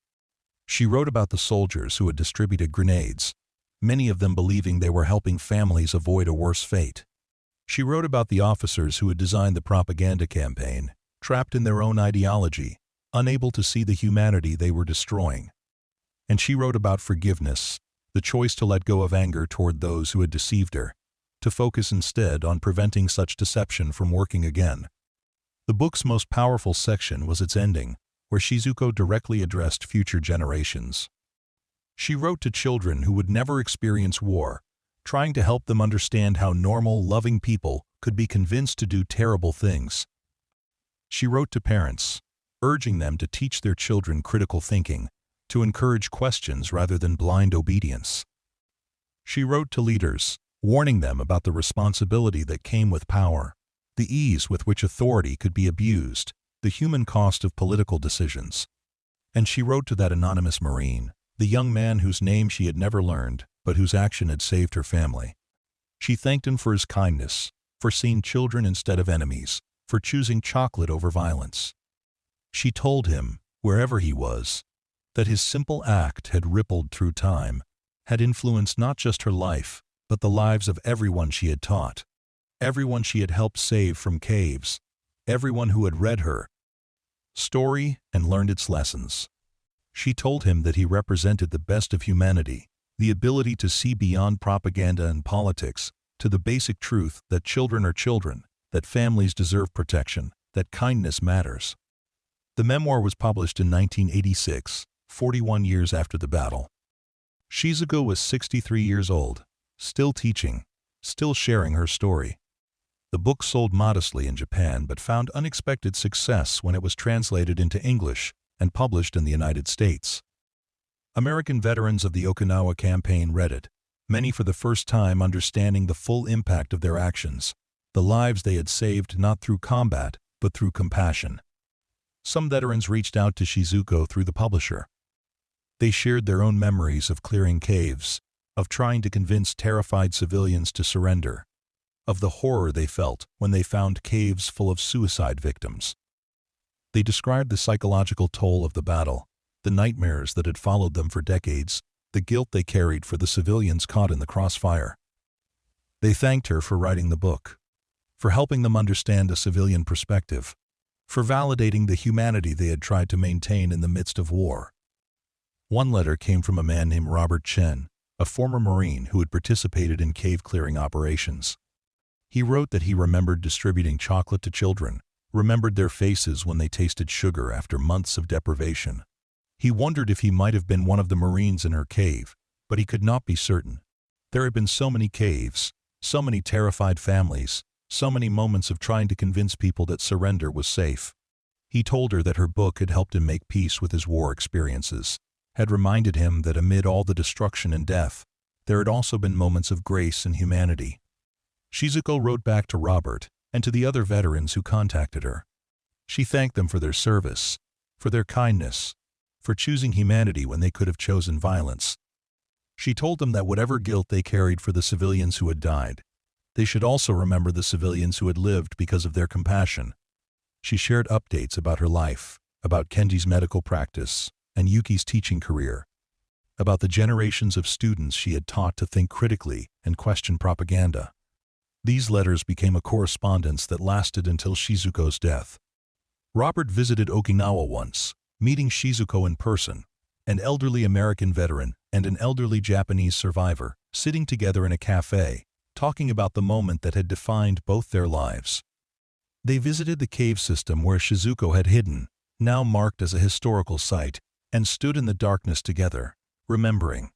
She wrote about the soldiers who had distributed grenades, many of them believing they were helping families avoid a worse fate. She wrote about the officers who had designed the propaganda campaign, trapped in their own ideology, unable to see the humanity they were destroying. And she wrote about forgiveness, the choice to let go of anger toward those who had deceived her, to focus instead on preventing such deception from working again. The book's most powerful section was its ending, where Shizuko directly addressed future generations. She wrote to children who would never experience war, trying to help them understand how normal, loving people could be convinced to do terrible things. She wrote to parents, urging them to teach their children critical thinking, to encourage questions rather than blind obedience. She wrote to leaders, warning them about the responsibility that came with power, the ease with which authority could be abused, the human cost of political decisions. And she wrote to that anonymous Marine, the young man whose name she had never learned, but whose action had saved her family. She thanked him for his kindness, for seeing children instead of enemies, for choosing chocolate over violence. She told him, wherever he was, that his simple act had rippled through time, had influenced not just her life, but the lives of everyone she had taught, everyone she had helped save from caves, everyone who had read her story and learned its lessons. She told him that he represented the best of humanity, the ability to see beyond propaganda and politics, to the basic truth that children are children, that families deserve protection, that kindness matters. The memoir was published in 1986, 41 years after the battle. Shizuko was 63 years old, still teaching, still sharing her story. The book sold modestly in Japan but found unexpected success when it was translated into English and published in the United States. American veterans of the Okinawa campaign read it, many for the first time understanding the full impact of their actions, the lives they had saved not through combat but through compassion. Some veterans reached out to Shizuko through the publisher. They shared their own memories of clearing caves, of trying to convince terrified civilians to surrender, of the horror they felt when they found caves full of suicide victims. They described the psychological toll of the battle, the nightmares that had followed them for decades, the guilt they carried for the civilians caught in the crossfire. They thanked her for writing the book, for helping them understand a civilian perspective, for validating the humanity they had tried to maintain in the midst of war. One letter came from a man named Robert Chen, a former Marine who had participated in cave-clearing operations. He wrote that he remembered distributing chocolate to children, remembered their faces when they tasted sugar after months of deprivation. He wondered if he might have been one of the Marines in her cave, but he could not be certain. There had been so many caves, so many terrified families, so many moments of trying to convince people that surrender was safe. He told her that her book had helped him make peace with his war experiences, had reminded him that amid all the destruction and death, there had also been moments of grace and humanity. Shizuko wrote back to Robert and to the other veterans who contacted her. She thanked them for their service, for their kindness, for choosing humanity when they could have chosen violence. She told them that whatever guilt they carried for the civilians who had died, they should also remember the civilians who had lived because of their compassion. She shared updates about her life, about Kenji's medical practice and Yuki's teaching career, about the generations of students she had taught to think critically and question propaganda. These letters became a correspondence that lasted until Shizuko's death. Robert visited Okinawa once, meeting Shizuko in person, an elderly American veteran and an elderly Japanese survivor, sitting together in a cafe, talking about the moment that had defined both their lives. They visited the cave system where Shizuko had hidden, now marked as a historical site, and stood in the darkness together, remembering.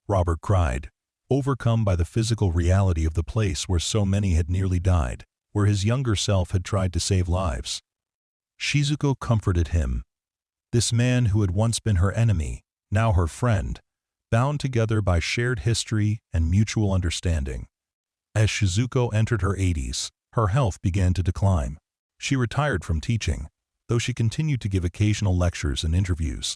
Robert cried, overcome by the physical reality of the place where so many had nearly died, where his younger self had tried to save lives. Shizuko comforted him. This man who had once been her enemy, now her friend, bound together by shared history and mutual understanding. As Shizuko entered her 80s, her health began to decline. She retired from teaching, though she continued to give occasional lectures and interviews.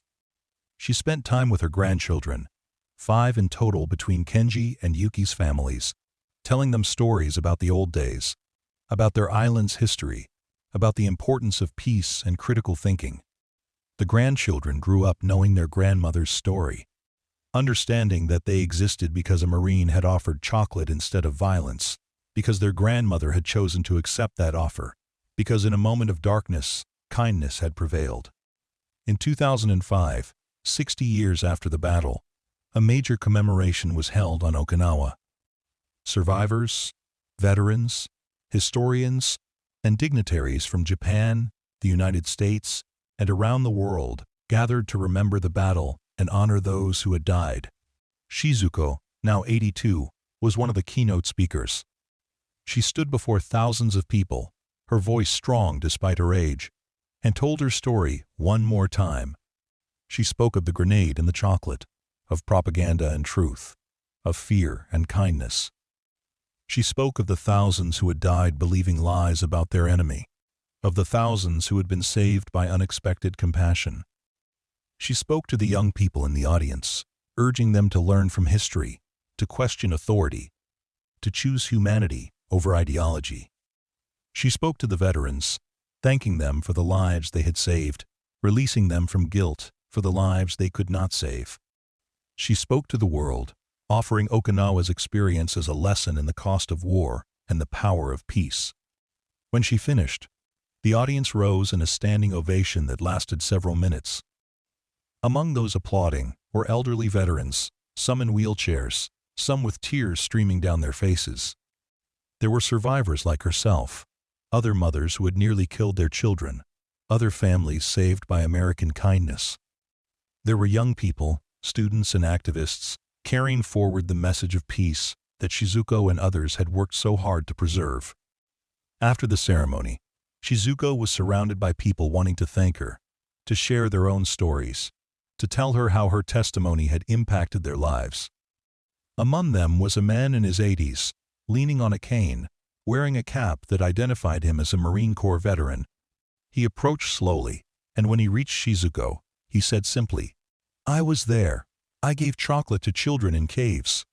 She spent time with her grandchildren, 5 in total between Kenji and Yuki's families, telling them stories about the old days, about their island's history, about the importance of peace and critical thinking. The grandchildren grew up knowing their grandmother's story, understanding that they existed because a Marine had offered chocolate instead of violence, because their grandmother had chosen to accept that offer, because in a moment of darkness, kindness had prevailed. In 2005, 60 years after the battle, a major commemoration was held on Okinawa. Survivors, veterans, historians, and dignitaries from Japan, the United States, and around the world gathered to remember the battle and honor those who had died. Shizuko, now 82, was one of the keynote speakers. She stood before thousands of people, her voice strong despite her age, and told her story one more time. She spoke of the grenade and the chocolate, of propaganda and truth, of fear and kindness. She spoke of the thousands who had died believing lies about their enemy, of the thousands who had been saved by unexpected compassion. She spoke to the young people in the audience, urging them to learn from history, to question authority, to choose humanity over ideology. She spoke to the veterans, thanking them for the lives they had saved, releasing them from guilt for the lives they could not save. She spoke to the world, offering Okinawa's experience as a lesson in the cost of war and the power of peace. When she finished, the audience rose in a standing ovation that lasted several minutes. Among those applauding were elderly veterans, some in wheelchairs, some with tears streaming down their faces. There were survivors like herself, other mothers who had nearly killed their children, other families saved by American kindness. There were young people, students and activists, carrying forward the message of peace that Shizuko and others had worked so hard to preserve. After the ceremony, Shizuko was surrounded by people wanting to thank her, to share their own stories, to tell her how her testimony had impacted their lives. Among them was a man in his 80s, leaning on a cane, wearing a cap that identified him as a Marine Corps veteran. He approached slowly, and when he reached Shizuko, he said simply, "I was there. I gave chocolate to children in caves.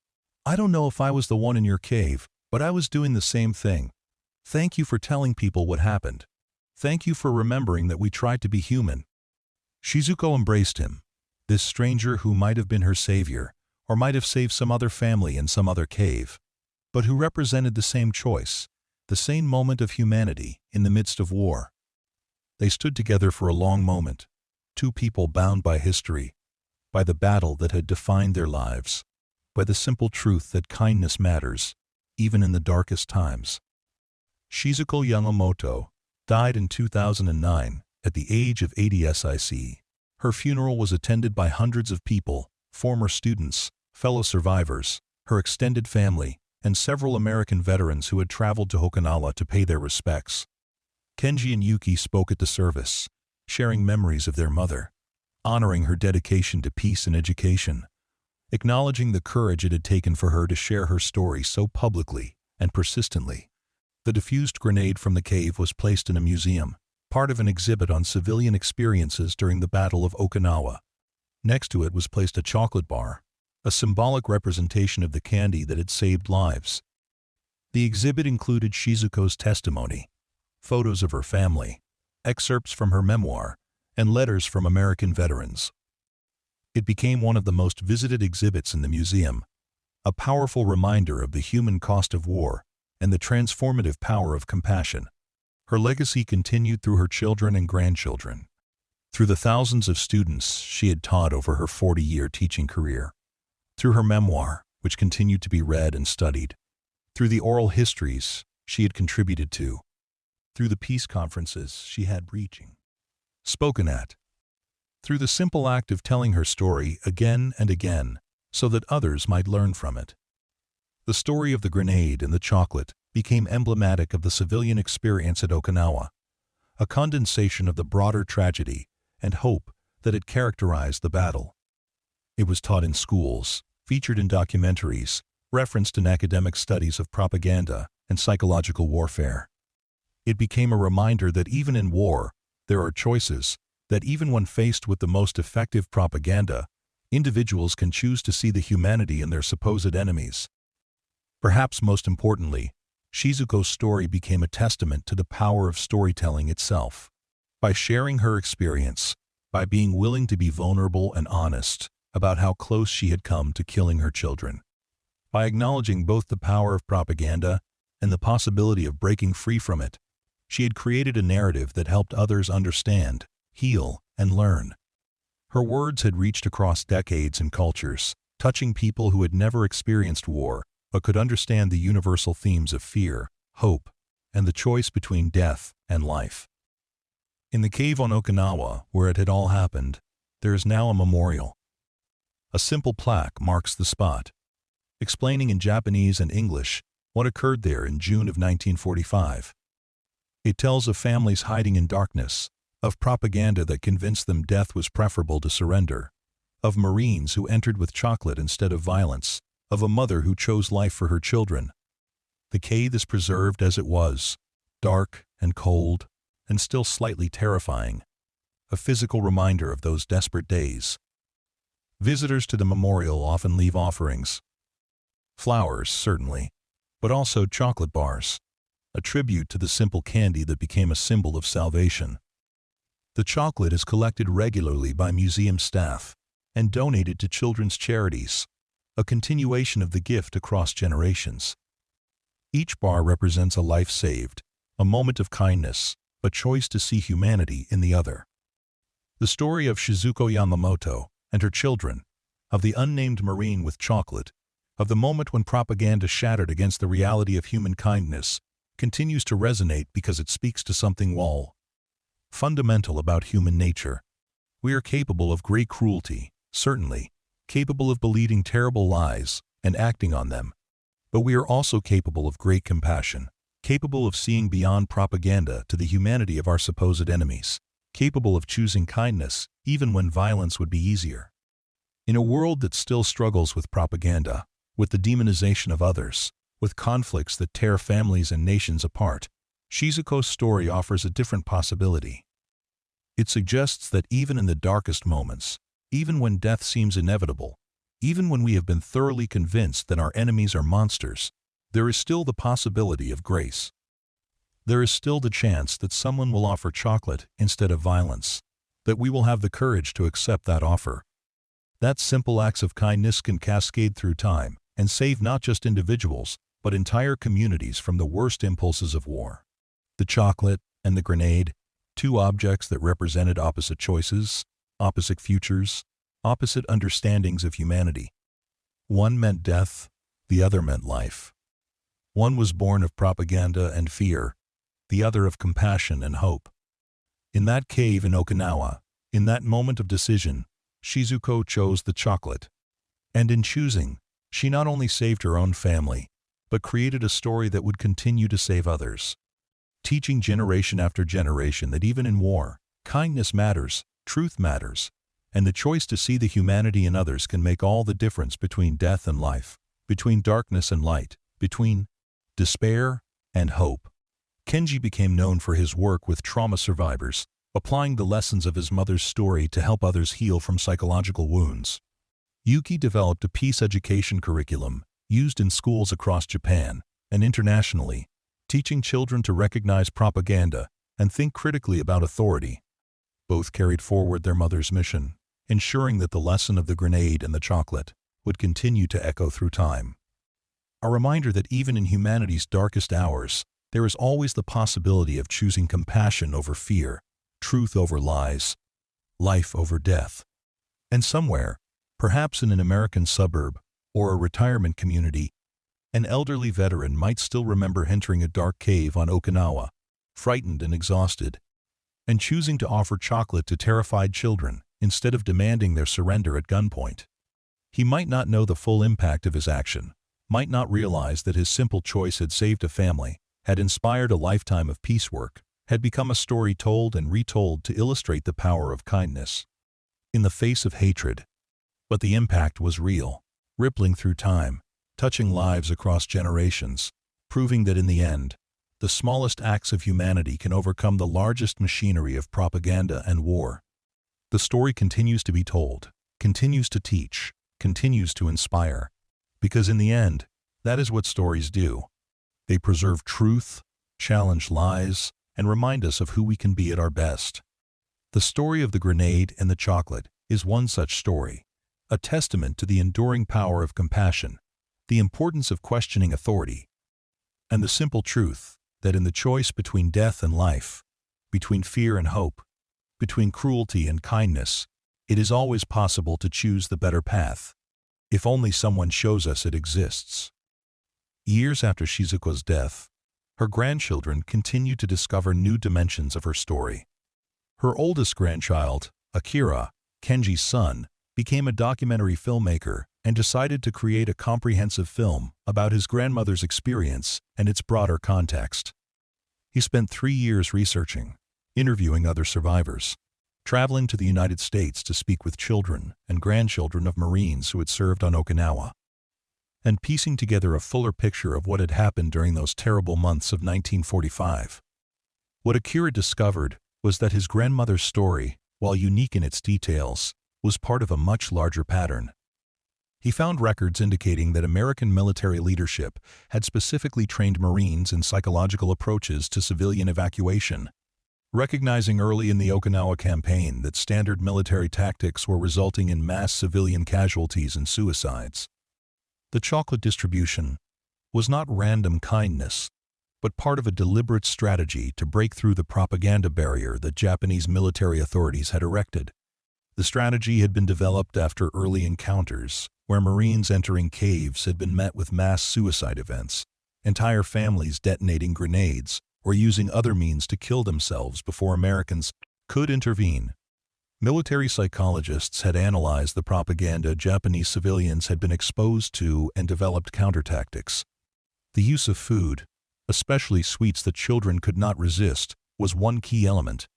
I don't know if I was the one in your cave, but I was doing the same thing. Thank you for telling people what happened. Thank you for remembering that we tried to be human." Shizuko embraced him, this stranger who might have been her savior, or might have saved some other family in some other cave, but who represented the same choice, the same moment of humanity in the midst of war. They stood together for a long moment, two people bound by history, by the battle that had defined their lives, by the simple truth that kindness matters, even in the darkest times. Shizuko Yamamoto, died in 2009 at the age of 80. Her funeral was attended by hundreds of people, former students, fellow survivors, her extended family, and several American veterans who had traveled to Okinawa to pay their respects. Kenji and Yuki spoke at the service, sharing memories of their mother, honoring her dedication to peace and education, acknowledging the courage it had taken for her to share her story so publicly and persistently. The defused grenade from the cave was placed in a museum, part of an exhibit on civilian experiences during the Battle of Okinawa. Next to it was placed a chocolate bar, a symbolic representation of the candy that had saved lives. The exhibit included Shizuko's testimony, photos of her family, excerpts from her memoir, and letters from American veterans. It became one of the most visited exhibits in the museum, a powerful reminder of the human cost of war and the transformative power of compassion. Her legacy continued through her children and grandchildren, through the thousands of students she had taught over her 40-year teaching career, through her memoir, which continued to be read and studied, through the oral histories she had contributed to, through the peace conferences she had spoken at, through the simple act of telling her story again and again so that others might learn from it. The story of the grenade and the chocolate became emblematic of the civilian experience at Okinawa, a condensation of the broader tragedy and hope that had characterized the battle. It was taught in schools, featured in documentaries, referenced in academic studies of propaganda and psychological warfare. It became a reminder that even in war, there are choices, that even when faced with the most effective propaganda, individuals can choose to see the humanity in their supposed enemies. Perhaps most importantly, Shizuko's story became a testament to the power of storytelling itself. By sharing her experience, by being willing to be vulnerable and honest about how close she had come to killing her children, by acknowledging both the power of propaganda and the possibility of breaking free from it, she had created a narrative that helped others understand, heal, and learn. Her words had reached across decades and cultures, touching people who had never experienced war but could understand the universal themes of fear, hope, and the choice between death and life. In the cave on Okinawa, where it had all happened, there is now a memorial. A simple plaque marks the spot, explaining in Japanese and English what occurred there in June of 1945. It tells of families hiding in darkness, of propaganda that convinced them death was preferable to surrender, of Marines who entered with chocolate instead of violence, of a mother who chose life for her children. The cave is preserved as it was, dark and cold, and still slightly terrifying, a physical reminder of those desperate days. Visitors to the memorial often leave offerings. Flowers, certainly, but also chocolate bars, a tribute to the simple candy that became a symbol of salvation. The chocolate is collected regularly by museum staff and donated to children's charities, a continuation of the gift across generations. Each bar represents a life saved, a moment of kindness, a choice to see humanity in the other. The story of Shizuko Yamamoto and her children, of the unnamed Marine with chocolate, of the moment when propaganda shattered against the reality of human kindness, continues to resonate because it speaks to something fundamental about human nature. We are capable of great cruelty, certainly, capable of believing terrible lies and acting on them, but we are also capable of great compassion, capable of seeing beyond propaganda to the humanity of our supposed enemies, capable of choosing kindness even when violence would be easier. In a world that still struggles with propaganda, with the demonization of others, with conflicts that tear families and nations apart, Shizuko's story offers a different possibility. It suggests that even in the darkest moments, even when death seems inevitable, even when we have been thoroughly convinced that our enemies are monsters, there is still the possibility of grace. There is still the chance that someone will offer chocolate instead of violence, that we will have the courage to accept that offer. That simple acts of kindness can cascade through time and save not just individuals, but entire communities from the worst impulses of war. The chocolate and the grenade, two objects that represented opposite choices, opposite futures, opposite understandings of humanity. One meant death, the other meant life. One was born of propaganda and fear, the other of compassion and hope. In that cave in Okinawa, in that moment of decision, Shizuko chose the chocolate. And in choosing, she not only saved her own family, but created a story that would continue to save others, teaching generation after generation that even in war, kindness matters, truth matters, and the choice to see the humanity in others can make all the difference between death and life, between darkness and light, between despair and hope. Kenji became known for his work with trauma survivors, applying the lessons of his mother's story to help others heal from psychological wounds. Yuki developed a peace education curriculum used in schools across Japan and internationally, teaching children to recognize propaganda and think critically about authority. Both carried forward their mother's mission, ensuring that the lesson of the grenade and the chocolate would continue to echo through time. A reminder that even in humanity's darkest hours, there is always the possibility of choosing compassion over fear, truth over lies, life over death. And somewhere, perhaps in an American suburb or a retirement community, an elderly veteran might still remember entering a dark cave on Okinawa, frightened and exhausted, and choosing to offer chocolate to terrified children instead of demanding their surrender at gunpoint. He might not know the full impact of his action, might not realize that his simple choice had saved a family, had inspired a lifetime of peace work, had become a story told and retold to illustrate the power of kindness in the face of hatred. But the impact was real, rippling through time, touching lives across generations, proving that in the end, the smallest acts of humanity can overcome the largest machinery of propaganda and war. The story continues to be told, continues to teach, continues to inspire, because in the end, that is what stories do. They preserve truth, challenge lies, and remind us of who we can be at our best. The story of the grenade and the chocolate is one such story, a testament to the enduring power of compassion, the importance of questioning authority, and the simple truth that in the choice between death and life, between fear and hope, between cruelty and kindness, it is always possible to choose the better path, if only someone shows us it exists. Years after Shizuko's death, her grandchildren continue to discover new dimensions of her story. Her oldest grandchild, Akira, Kenji's son, became a documentary filmmaker and decided to create a comprehensive film about his grandmother's experience and its broader context. He spent 3 years researching, interviewing other survivors, traveling to the United States to speak with children and grandchildren of Marines who had served on Okinawa, and piecing together a fuller picture of what had happened during those terrible months of 1945. What Akira discovered was that his grandmother's story, while unique in its details, was part of a much larger pattern. He found records indicating that American military leadership had specifically trained Marines in psychological approaches to civilian evacuation, recognizing early in the Okinawa campaign that standard military tactics were resulting in mass civilian casualties and suicides. The chocolate distribution was not random kindness, but part of a deliberate strategy to break through the propaganda barrier that Japanese military authorities had erected. The strategy had been developed after early encounters, where Marines entering caves had been met with mass suicide events, entire families detonating grenades or using other means to kill themselves before Americans could intervene. Military psychologists had analyzed the propaganda Japanese civilians had been exposed to and developed countertactics. The use of food, especially sweets that children could not resist, was one key element.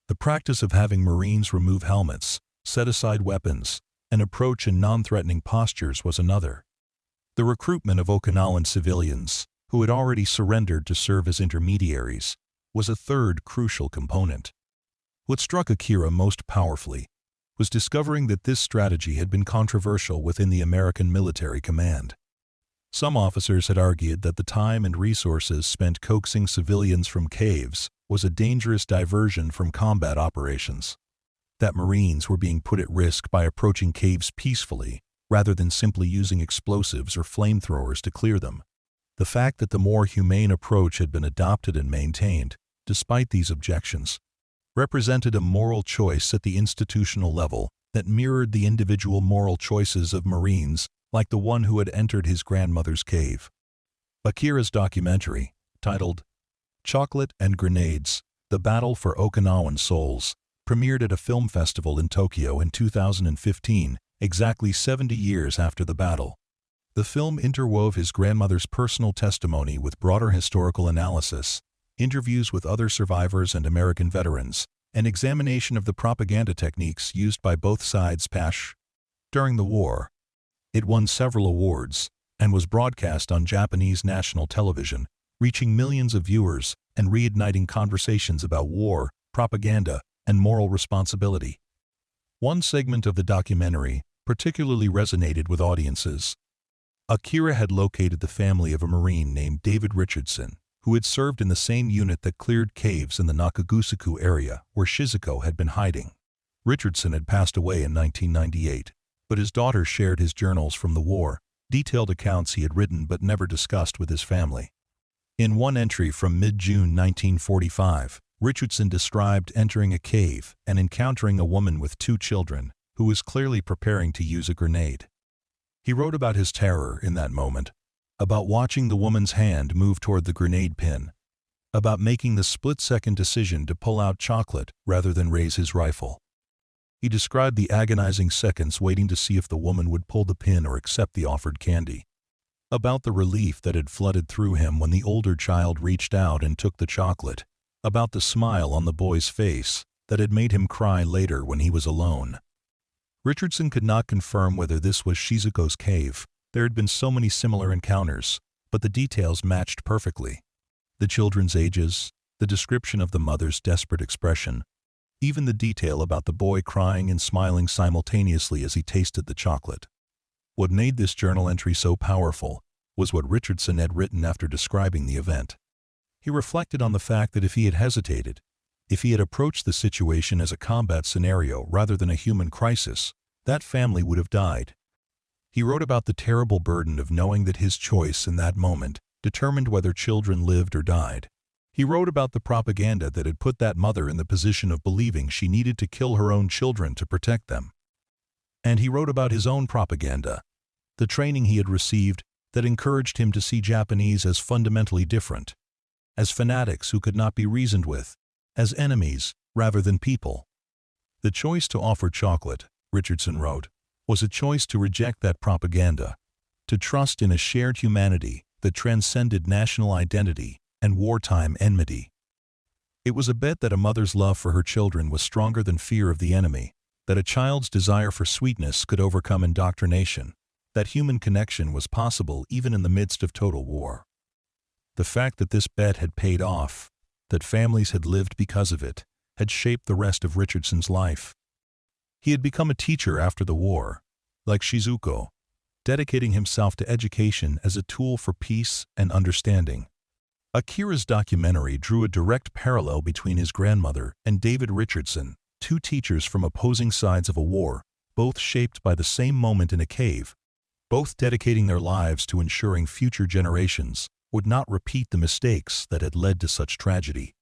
The practice of having Marines remove helmets, set aside weapons, and approach in non-threatening postures was another. The recruitment of Okinawan civilians, who had already surrendered to serve as intermediaries, was a third crucial component. What struck Akira most powerfully was discovering that this strategy had been controversial within the American military command. Some officers had argued that the time and resources spent coaxing civilians from caves was a dangerous diversion from combat operations, that Marines were being put at risk by approaching caves peacefully rather than simply using explosives or flamethrowers to clear them. The fact that the more humane approach had been adopted and maintained, despite these objections, represented a moral choice at the institutional level that mirrored the individual moral choices of Marines like the one who had entered his grandmother's cave. Akira's documentary, titled Chocolate and Grenades, The Battle for Okinawan Souls, premiered at a film festival in Tokyo in 2015, exactly 70 years after the battle. The film interwove his grandmother's personal testimony with broader historical analysis, interviews with other survivors and American veterans, an examination of the propaganda techniques used by both sides during the war. It won several awards and was broadcast on Japanese national television, reaching millions of viewers and reigniting conversations about war, propaganda, and moral responsibility. One segment of the documentary particularly resonated with audiences. Akira had located the family of a Marine named David Richardson, who had served in the same unit that cleared caves in the Nakagusuku area where Shizuko had been hiding. Richardson had passed away in 1998, but his daughter shared his journals from the war, detailed accounts he had written but never discussed with his family. In one entry from mid-June 1945, Richardson described entering a cave and encountering a woman with 2 children, who was clearly preparing to use a grenade. He wrote about his terror in that moment, about watching the woman's hand move toward the grenade pin, about making the split-second decision to pull out chocolate rather than raise his rifle. He described the agonizing seconds waiting to see if the woman would pull the pin or accept the offered candy, about the relief that had flooded through him when the older child reached out and took the chocolate, about the smile on the boy's face that had made him cry later when he was alone. Richardson could not confirm whether this was Shizuko's cave. There had been so many similar encounters, but the details matched perfectly. The children's ages, the description of the mother's desperate expression, even the detail about the boy crying and smiling simultaneously as he tasted the chocolate. What made this journal entry so powerful was what Richardson had written after describing the event. He reflected on the fact that if he had hesitated, if he had approached the situation as a combat scenario rather than a human crisis, that family would have died. He wrote about the terrible burden of knowing that his choice in that moment determined whether children lived or died. He wrote about the propaganda that had put that mother in the position of believing she needed to kill her own children to protect them. And he wrote about his own propaganda, the training he had received that encouraged him to see Japanese as fundamentally different, as fanatics who could not be reasoned with, as enemies rather than people. The choice to offer chocolate, Richardson wrote, was a choice to reject that propaganda, to trust in a shared humanity that transcended national identity and wartime enmity. It was a bet that a mother's love for her children was stronger than fear of the enemy, that a child's desire for sweetness could overcome indoctrination, that human connection was possible even in the midst of total war. The fact that this bet had paid off, that families had lived because of it, had shaped the rest of Richardson's life. He had become a teacher after the war, like Shizuko, dedicating himself to education as a tool for peace and understanding. Akira's documentary drew a direct parallel between his grandmother and David Richardson, 2 teachers from opposing sides of a war, both shaped by the same moment in a cave, both dedicating their lives to ensuring future generations would not repeat the mistakes that had led to such tragedy.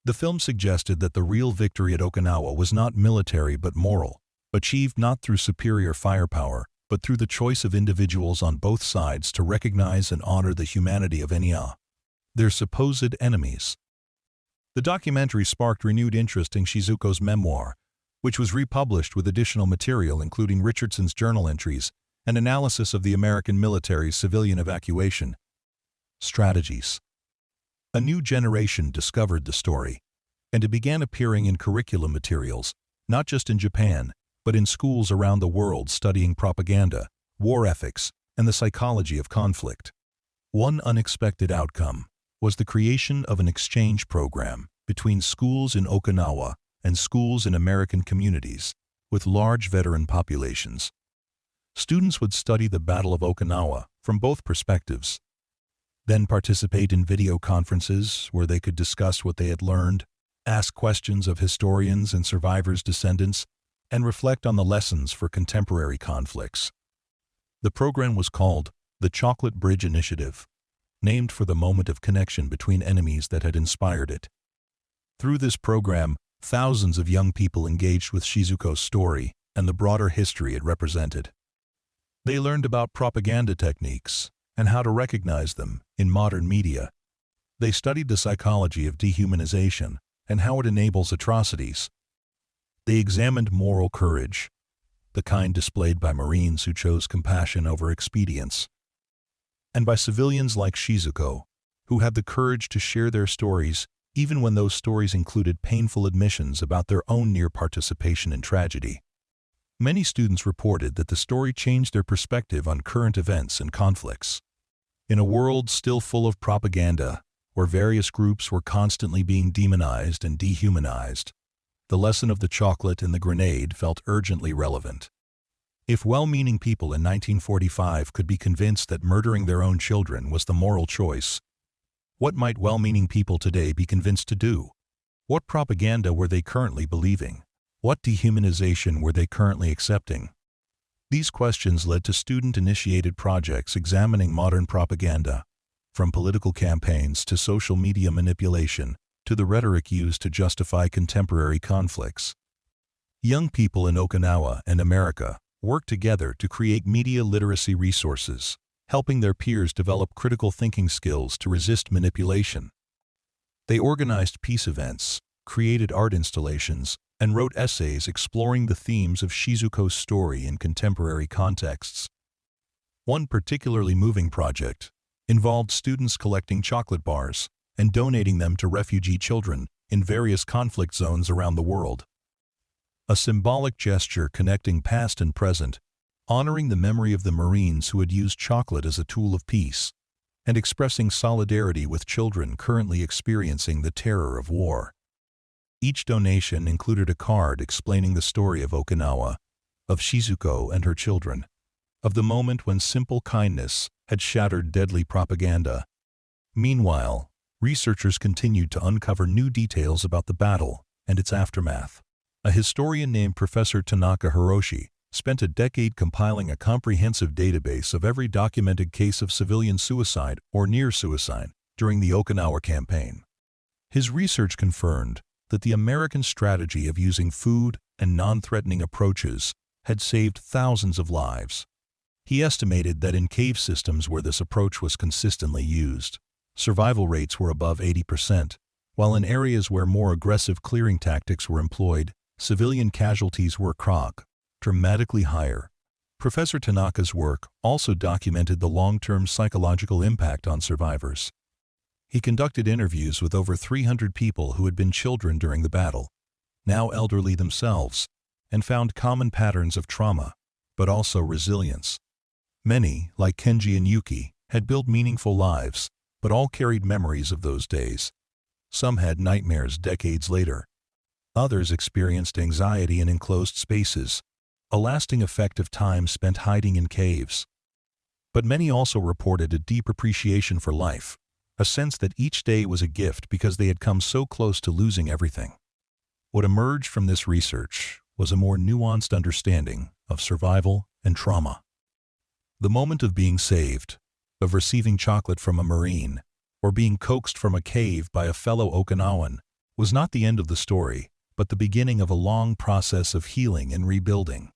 The film suggested that the real victory at Okinawa was not military but moral, achieved not through superior firepower, but through the choice of individuals on both sides to recognize and honor the humanity of their supposed enemies. The documentary sparked renewed interest in Shizuko's memoir, which was republished with additional material including Richardson's journal entries and analysis of the American military's civilian evacuation strategies. A new generation discovered the story, and it began appearing in curriculum materials, not just in Japan, but in schools around the world studying propaganda, war ethics, and the psychology of conflict. One unexpected outcome was the creation of an exchange program between schools in Okinawa and schools in American communities with large veteran populations. Students would study the Battle of Okinawa from both perspectives, then participate in video conferences where they could discuss what they had learned, ask questions of historians and survivors' descendants, and reflect on the lessons for contemporary conflicts. The program was called the Chocolate Bridge Initiative, named for the moment of connection between enemies that had inspired it. Through this program, thousands of young people engaged with Shizuko's story and the broader history it represented. They learned about propaganda techniques and how to recognize them in modern media. They studied the psychology of dehumanization and how it enables atrocities. They examined moral courage, the kind displayed by Marines who chose compassion over expedience, and by civilians like Shizuko, who had the courage to share their stories even when those stories included painful admissions about their own near participation in tragedy. Many students reported that the story changed their perspective on current events and conflicts. In a world still full of propaganda, where various groups were constantly being demonized and dehumanized, the lesson of the chocolate and the grenade felt urgently relevant. If well-meaning people in 1945 could be convinced that murdering their own children was the moral choice, what might well-meaning people today be convinced to do? What propaganda were they currently believing? What dehumanization were they currently accepting? These questions led to student-initiated projects examining modern propaganda, from political campaigns to social media manipulation, to the rhetoric used to justify contemporary conflicts. Young people in Okinawa and America worked together to create media literacy resources, helping their peers develop critical thinking skills to resist manipulation. They organized peace events, created art installations, and wrote essays exploring the themes of Shizuko's story in contemporary contexts. One particularly moving project involved students collecting chocolate bars and donating them to refugee children in various conflict zones around the world. A symbolic gesture connecting past and present, honoring the memory of the Marines who had used chocolate as a tool of peace, and expressing solidarity with children currently experiencing the terror of war. Each donation included a card explaining the story of Okinawa, of Shizuko and her children, of the moment when simple kindness had shattered deadly propaganda. Meanwhile, researchers continued to uncover new details about the battle and its aftermath. A historian named Professor Tanaka Hiroshi spent a decade compiling a comprehensive database of every documented case of civilian suicide or near suicide during the Okinawa campaign. His research confirmed that the American strategy of using food and non-threatening approaches had saved thousands of lives. He estimated that in cave systems where this approach was consistently used, survival rates were above 80%, while in areas where more aggressive clearing tactics were employed, civilian casualties were dramatically higher. Professor Tanaka's work also documented the long-term psychological impact on survivors. He conducted interviews with over 300 people who had been children during the battle, now elderly themselves, and found common patterns of trauma, but also resilience. Many, like Kenji and Yuki, had built meaningful lives, but all carried memories of those days. Some had nightmares decades later. Others experienced anxiety in enclosed spaces, a lasting effect of time spent hiding in caves. But many also reported a deep appreciation for life, a sense that each day was a gift because they had come so close to losing everything. What emerged from this research was a more nuanced understanding of survival and trauma. The moment of being saved, of receiving chocolate from a Marine, or being coaxed from a cave by a fellow Okinawan, was not the end of the story, but the beginning of a long process of healing and rebuilding.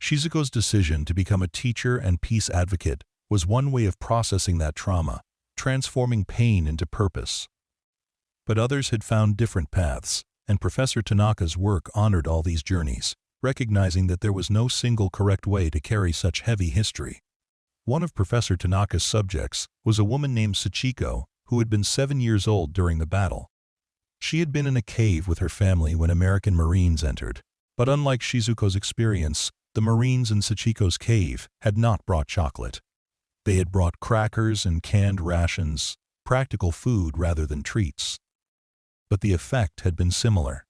Shizuko's decision to become a teacher and peace advocate was one way of processing that trauma, transforming pain into purpose. But others had found different paths, and Professor Tanaka's work honored all these journeys, recognizing that there was no single correct way to carry such heavy history. One of Professor Tanaka's subjects was a woman named Sachiko, who had been 7 years old during the battle. She had been in a cave with her family when American Marines entered, but unlike Shizuko's experience, the Marines in Sachiko's cave had not brought chocolate. They had brought crackers and canned rations, practical food rather than treats. But the effect had been similar.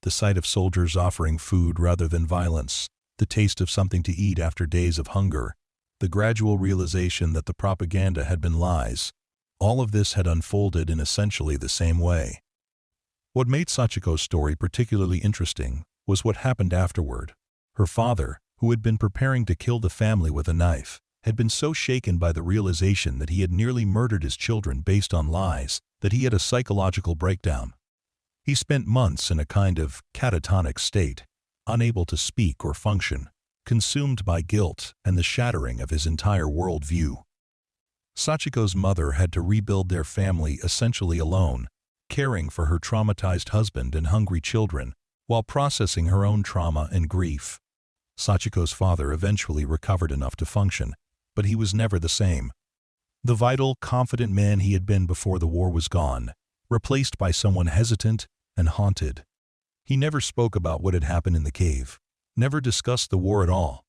The sight of soldiers offering food rather than violence, the taste of something to eat after days of hunger, the gradual realization that the propaganda had been lies, all of this had unfolded in essentially the same way. What made Sachiko's story particularly interesting was what happened afterward. Her father, who had been preparing to kill the family with a knife, had been so shaken by the realization that he had nearly murdered his children based on lies that he had a psychological breakdown. He spent months in a kind of catatonic state, unable to speak or function, consumed by guilt and the shattering of his entire worldview. Sachiko's mother had to rebuild their family essentially alone, caring for her traumatized husband and hungry children, while processing her own trauma and grief. Sachiko's father eventually recovered enough to function, but he was never the same. The vital, confident man he had been before the war was gone, replaced by someone hesitant and haunted. He never spoke about what had happened in the cave, never discussed the war at all.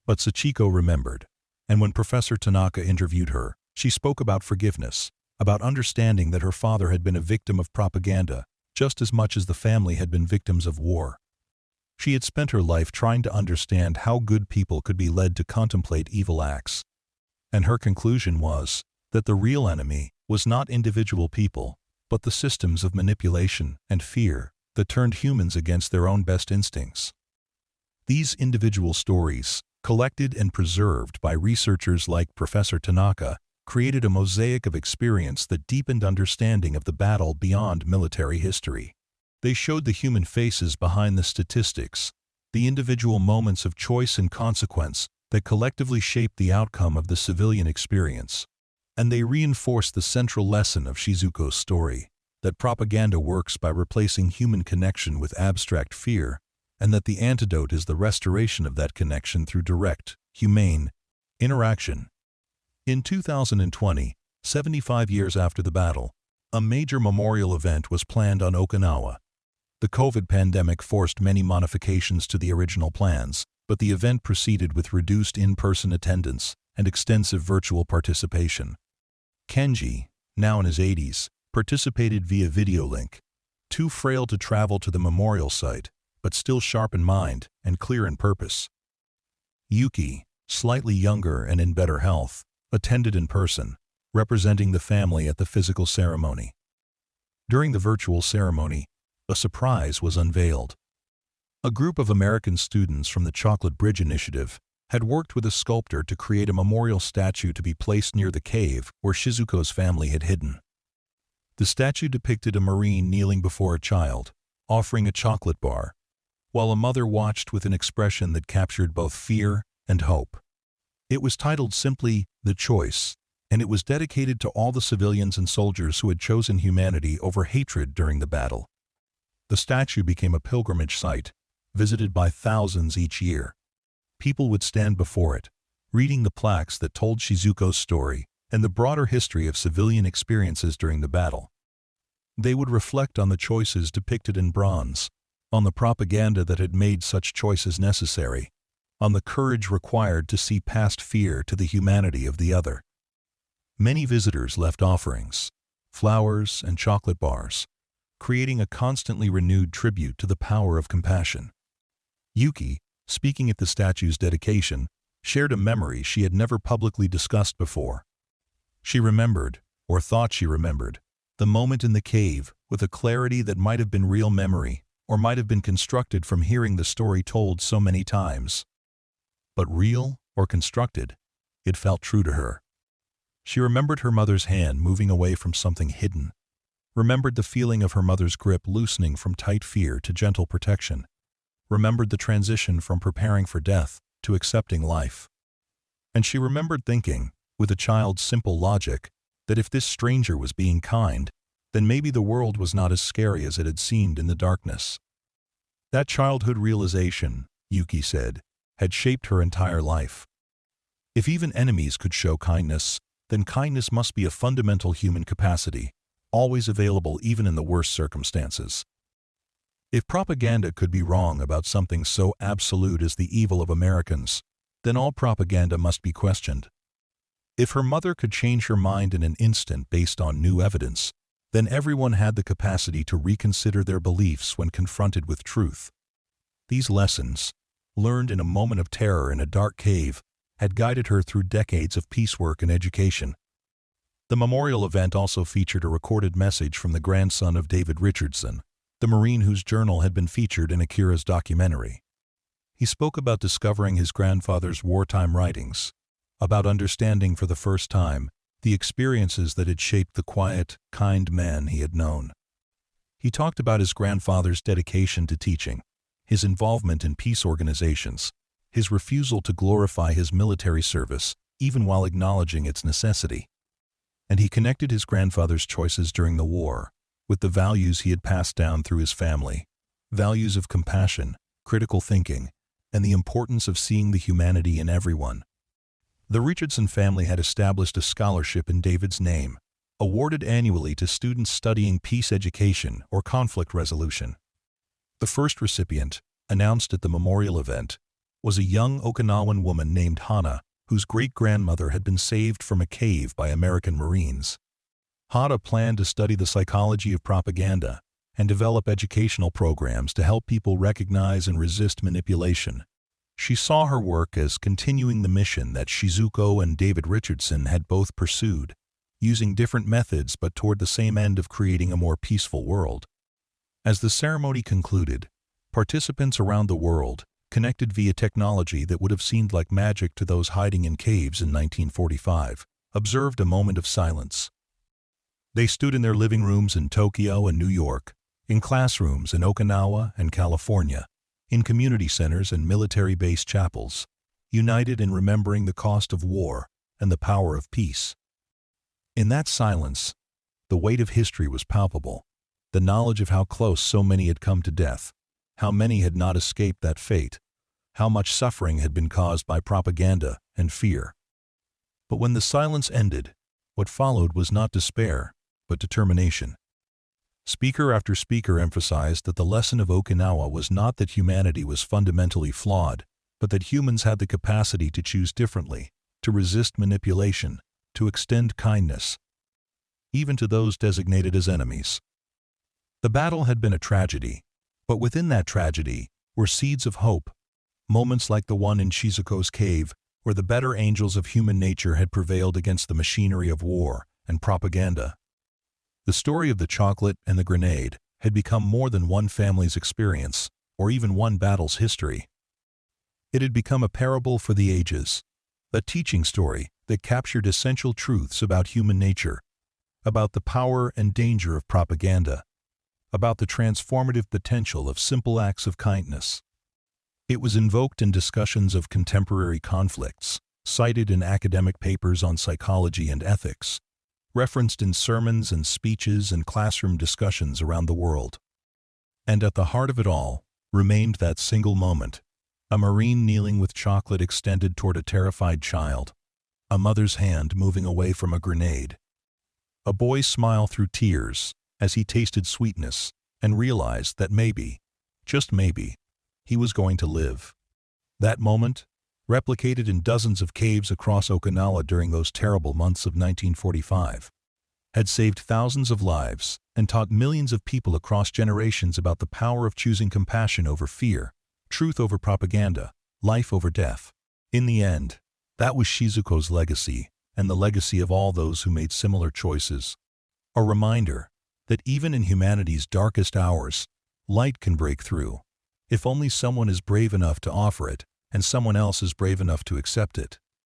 But Sachiko remembered, and when Professor Tanaka interviewed her, she spoke about forgiveness, about understanding that her father had been a victim of propaganda, just as much as the family had been victims of war. She had spent her life trying to understand how good people could be led to contemplate evil acts. And her conclusion was that the real enemy was not individual people, but the systems of manipulation and fear that turned humans against their own best instincts. These individual stories, collected and preserved by researchers like Professor Tanaka, created a mosaic of experience that deepened understanding of the battle beyond military history. They showed the human faces behind the statistics, the individual moments of choice and consequence that collectively shaped the outcome of the civilian experience. And they reinforced the central lesson of Shizuko's story, that propaganda works by replacing human connection with abstract fear, and that the antidote is the restoration of that connection through direct, humane interaction. In 2020, 75 years after the battle, a major memorial event was planned on Okinawa. The COVID pandemic forced many modifications to the original plans, but the event proceeded with reduced in-person attendance and extensive virtual participation. Kenji, now in his 80s, participated via video link. Too frail to travel to the memorial site, but still sharp in mind and clear in purpose. Yuki, slightly younger and in better health, attended in person, representing the family at the physical ceremony. During the virtual ceremony, a surprise was unveiled. A group of American students from the Chocolate Bridge Initiative had worked with a sculptor to create a memorial statue to be placed near the cave where Shizuko's family had hidden. The statue depicted a Marine kneeling before a child, offering a chocolate bar, while a mother watched with an expression that captured both fear and hope. It was titled simply "The Choice," and it was dedicated to all the civilians and soldiers who had chosen humanity over hatred during the battle. The statue became a pilgrimage site, visited by thousands each year. People would stand before it, reading the plaques that told Shizuko's story and the broader history of civilian experiences during the battle. They would reflect on the choices depicted in bronze, on the propaganda that had made such choices necessary, on the courage required to see past fear to the humanity of the other. Many visitors left offerings, flowers and chocolate bars, creating a constantly renewed tribute to the power of compassion. Yuki, speaking at the statue's dedication, shared a memory she had never publicly discussed before. She remembered, or thought she remembered, the moment in the cave with a clarity that might have been real memory, or might have been constructed from hearing the story told so many times. But real or constructed, it felt true to her. She remembered her mother's hand moving away from something hidden, remembered the feeling of her mother's grip loosening from tight fear to gentle protection, remembered the transition from preparing for death to accepting life. And she remembered thinking, with a child's simple logic, that if this stranger was being kind, then maybe the world was not as scary as it had seemed in the darkness. That childhood realization, Yuki said, had shaped her entire life. If even enemies could show kindness, then kindness must be a fundamental human capacity, always available even in the worst circumstances. If propaganda could be wrong about something so absolute as the evil of Americans, then all propaganda must be questioned. If her mother could change her mind in an instant based on new evidence, then everyone had the capacity to reconsider their beliefs when confronted with truth. These lessons, learned in a moment of terror in a dark cave, had guided her through decades of piecework and education. The memorial event also featured a recorded message from the grandson of David Richardson, the Marine whose journal had been featured in Akira's documentary. He spoke about discovering his grandfather's wartime writings, about understanding for the first time the experiences that had shaped the quiet, kind man he had known. He talked about his grandfather's dedication to teaching, his involvement in peace organizations, his refusal to glorify his military service even while acknowledging its necessity, and he connected his grandfather's choices during the war with the values he had passed down through his family, values of compassion, critical thinking, and the importance of seeing the humanity in everyone. The Richardson family had established a scholarship in David's name, awarded annually to students studying peace education or conflict resolution. The first recipient, announced at the memorial event, was a young Okinawan woman named Hana, whose great-grandmother had been saved from a cave by American Marines. Hana planned to study the psychology of propaganda and develop educational programs to help people recognize and resist manipulation. She saw her work as continuing the mission that Shizuko and David Richardson had both pursued, using different methods but toward the same end of creating a more peaceful world. As the ceremony concluded, participants around the world, connected via technology that would have seemed like magic to those hiding in caves in 1945, observed a moment of silence. They stood in their living rooms in Tokyo and New York, in classrooms in Okinawa and California, in community centers and military-based chapels, united in remembering the cost of war and the power of peace. In that silence, the weight of history was palpable, the knowledge of how close so many had come to death, how many had not escaped that fate, how much suffering had been caused by propaganda and fear. But when the silence ended, what followed was not despair, but determination. Speaker after speaker emphasized that the lesson of Okinawa was not that humanity was fundamentally flawed, but that humans had the capacity to choose differently, to resist manipulation, to extend kindness, even to those designated as enemies. The battle had been a tragedy, but within that tragedy were seeds of hope, moments like the one in Shizuko's cave, where the better angels of human nature had prevailed against the machinery of war and propaganda. The story of the chocolate and the grenade had become more than one family's experience, or even one battle's history. It had become a parable for the ages, a teaching story that captured essential truths about human nature, about the power and danger of propaganda, about the transformative potential of simple acts of kindness. It was invoked in discussions of contemporary conflicts, cited in academic papers on psychology and ethics, referenced in sermons and speeches and classroom discussions around the world. And at the heart of it all remained that single moment, a Marine kneeling with chocolate extended toward a terrified child, a mother's hand moving away from a grenade, a boy's smile through tears as he tasted sweetness and realized that maybe, just maybe, he was going to live. That moment, replicated in dozens of caves across Okinawa during those terrible months of 1945, had saved thousands of lives and taught millions of people across generations about the power of choosing compassion over fear, truth over propaganda, life over death. In the end, that was Shizuko's legacy and the legacy of all those who made similar choices. A reminder that even in humanity's darkest hours, light can break through, if only someone is brave enough to offer it and someone else is brave enough to accept it.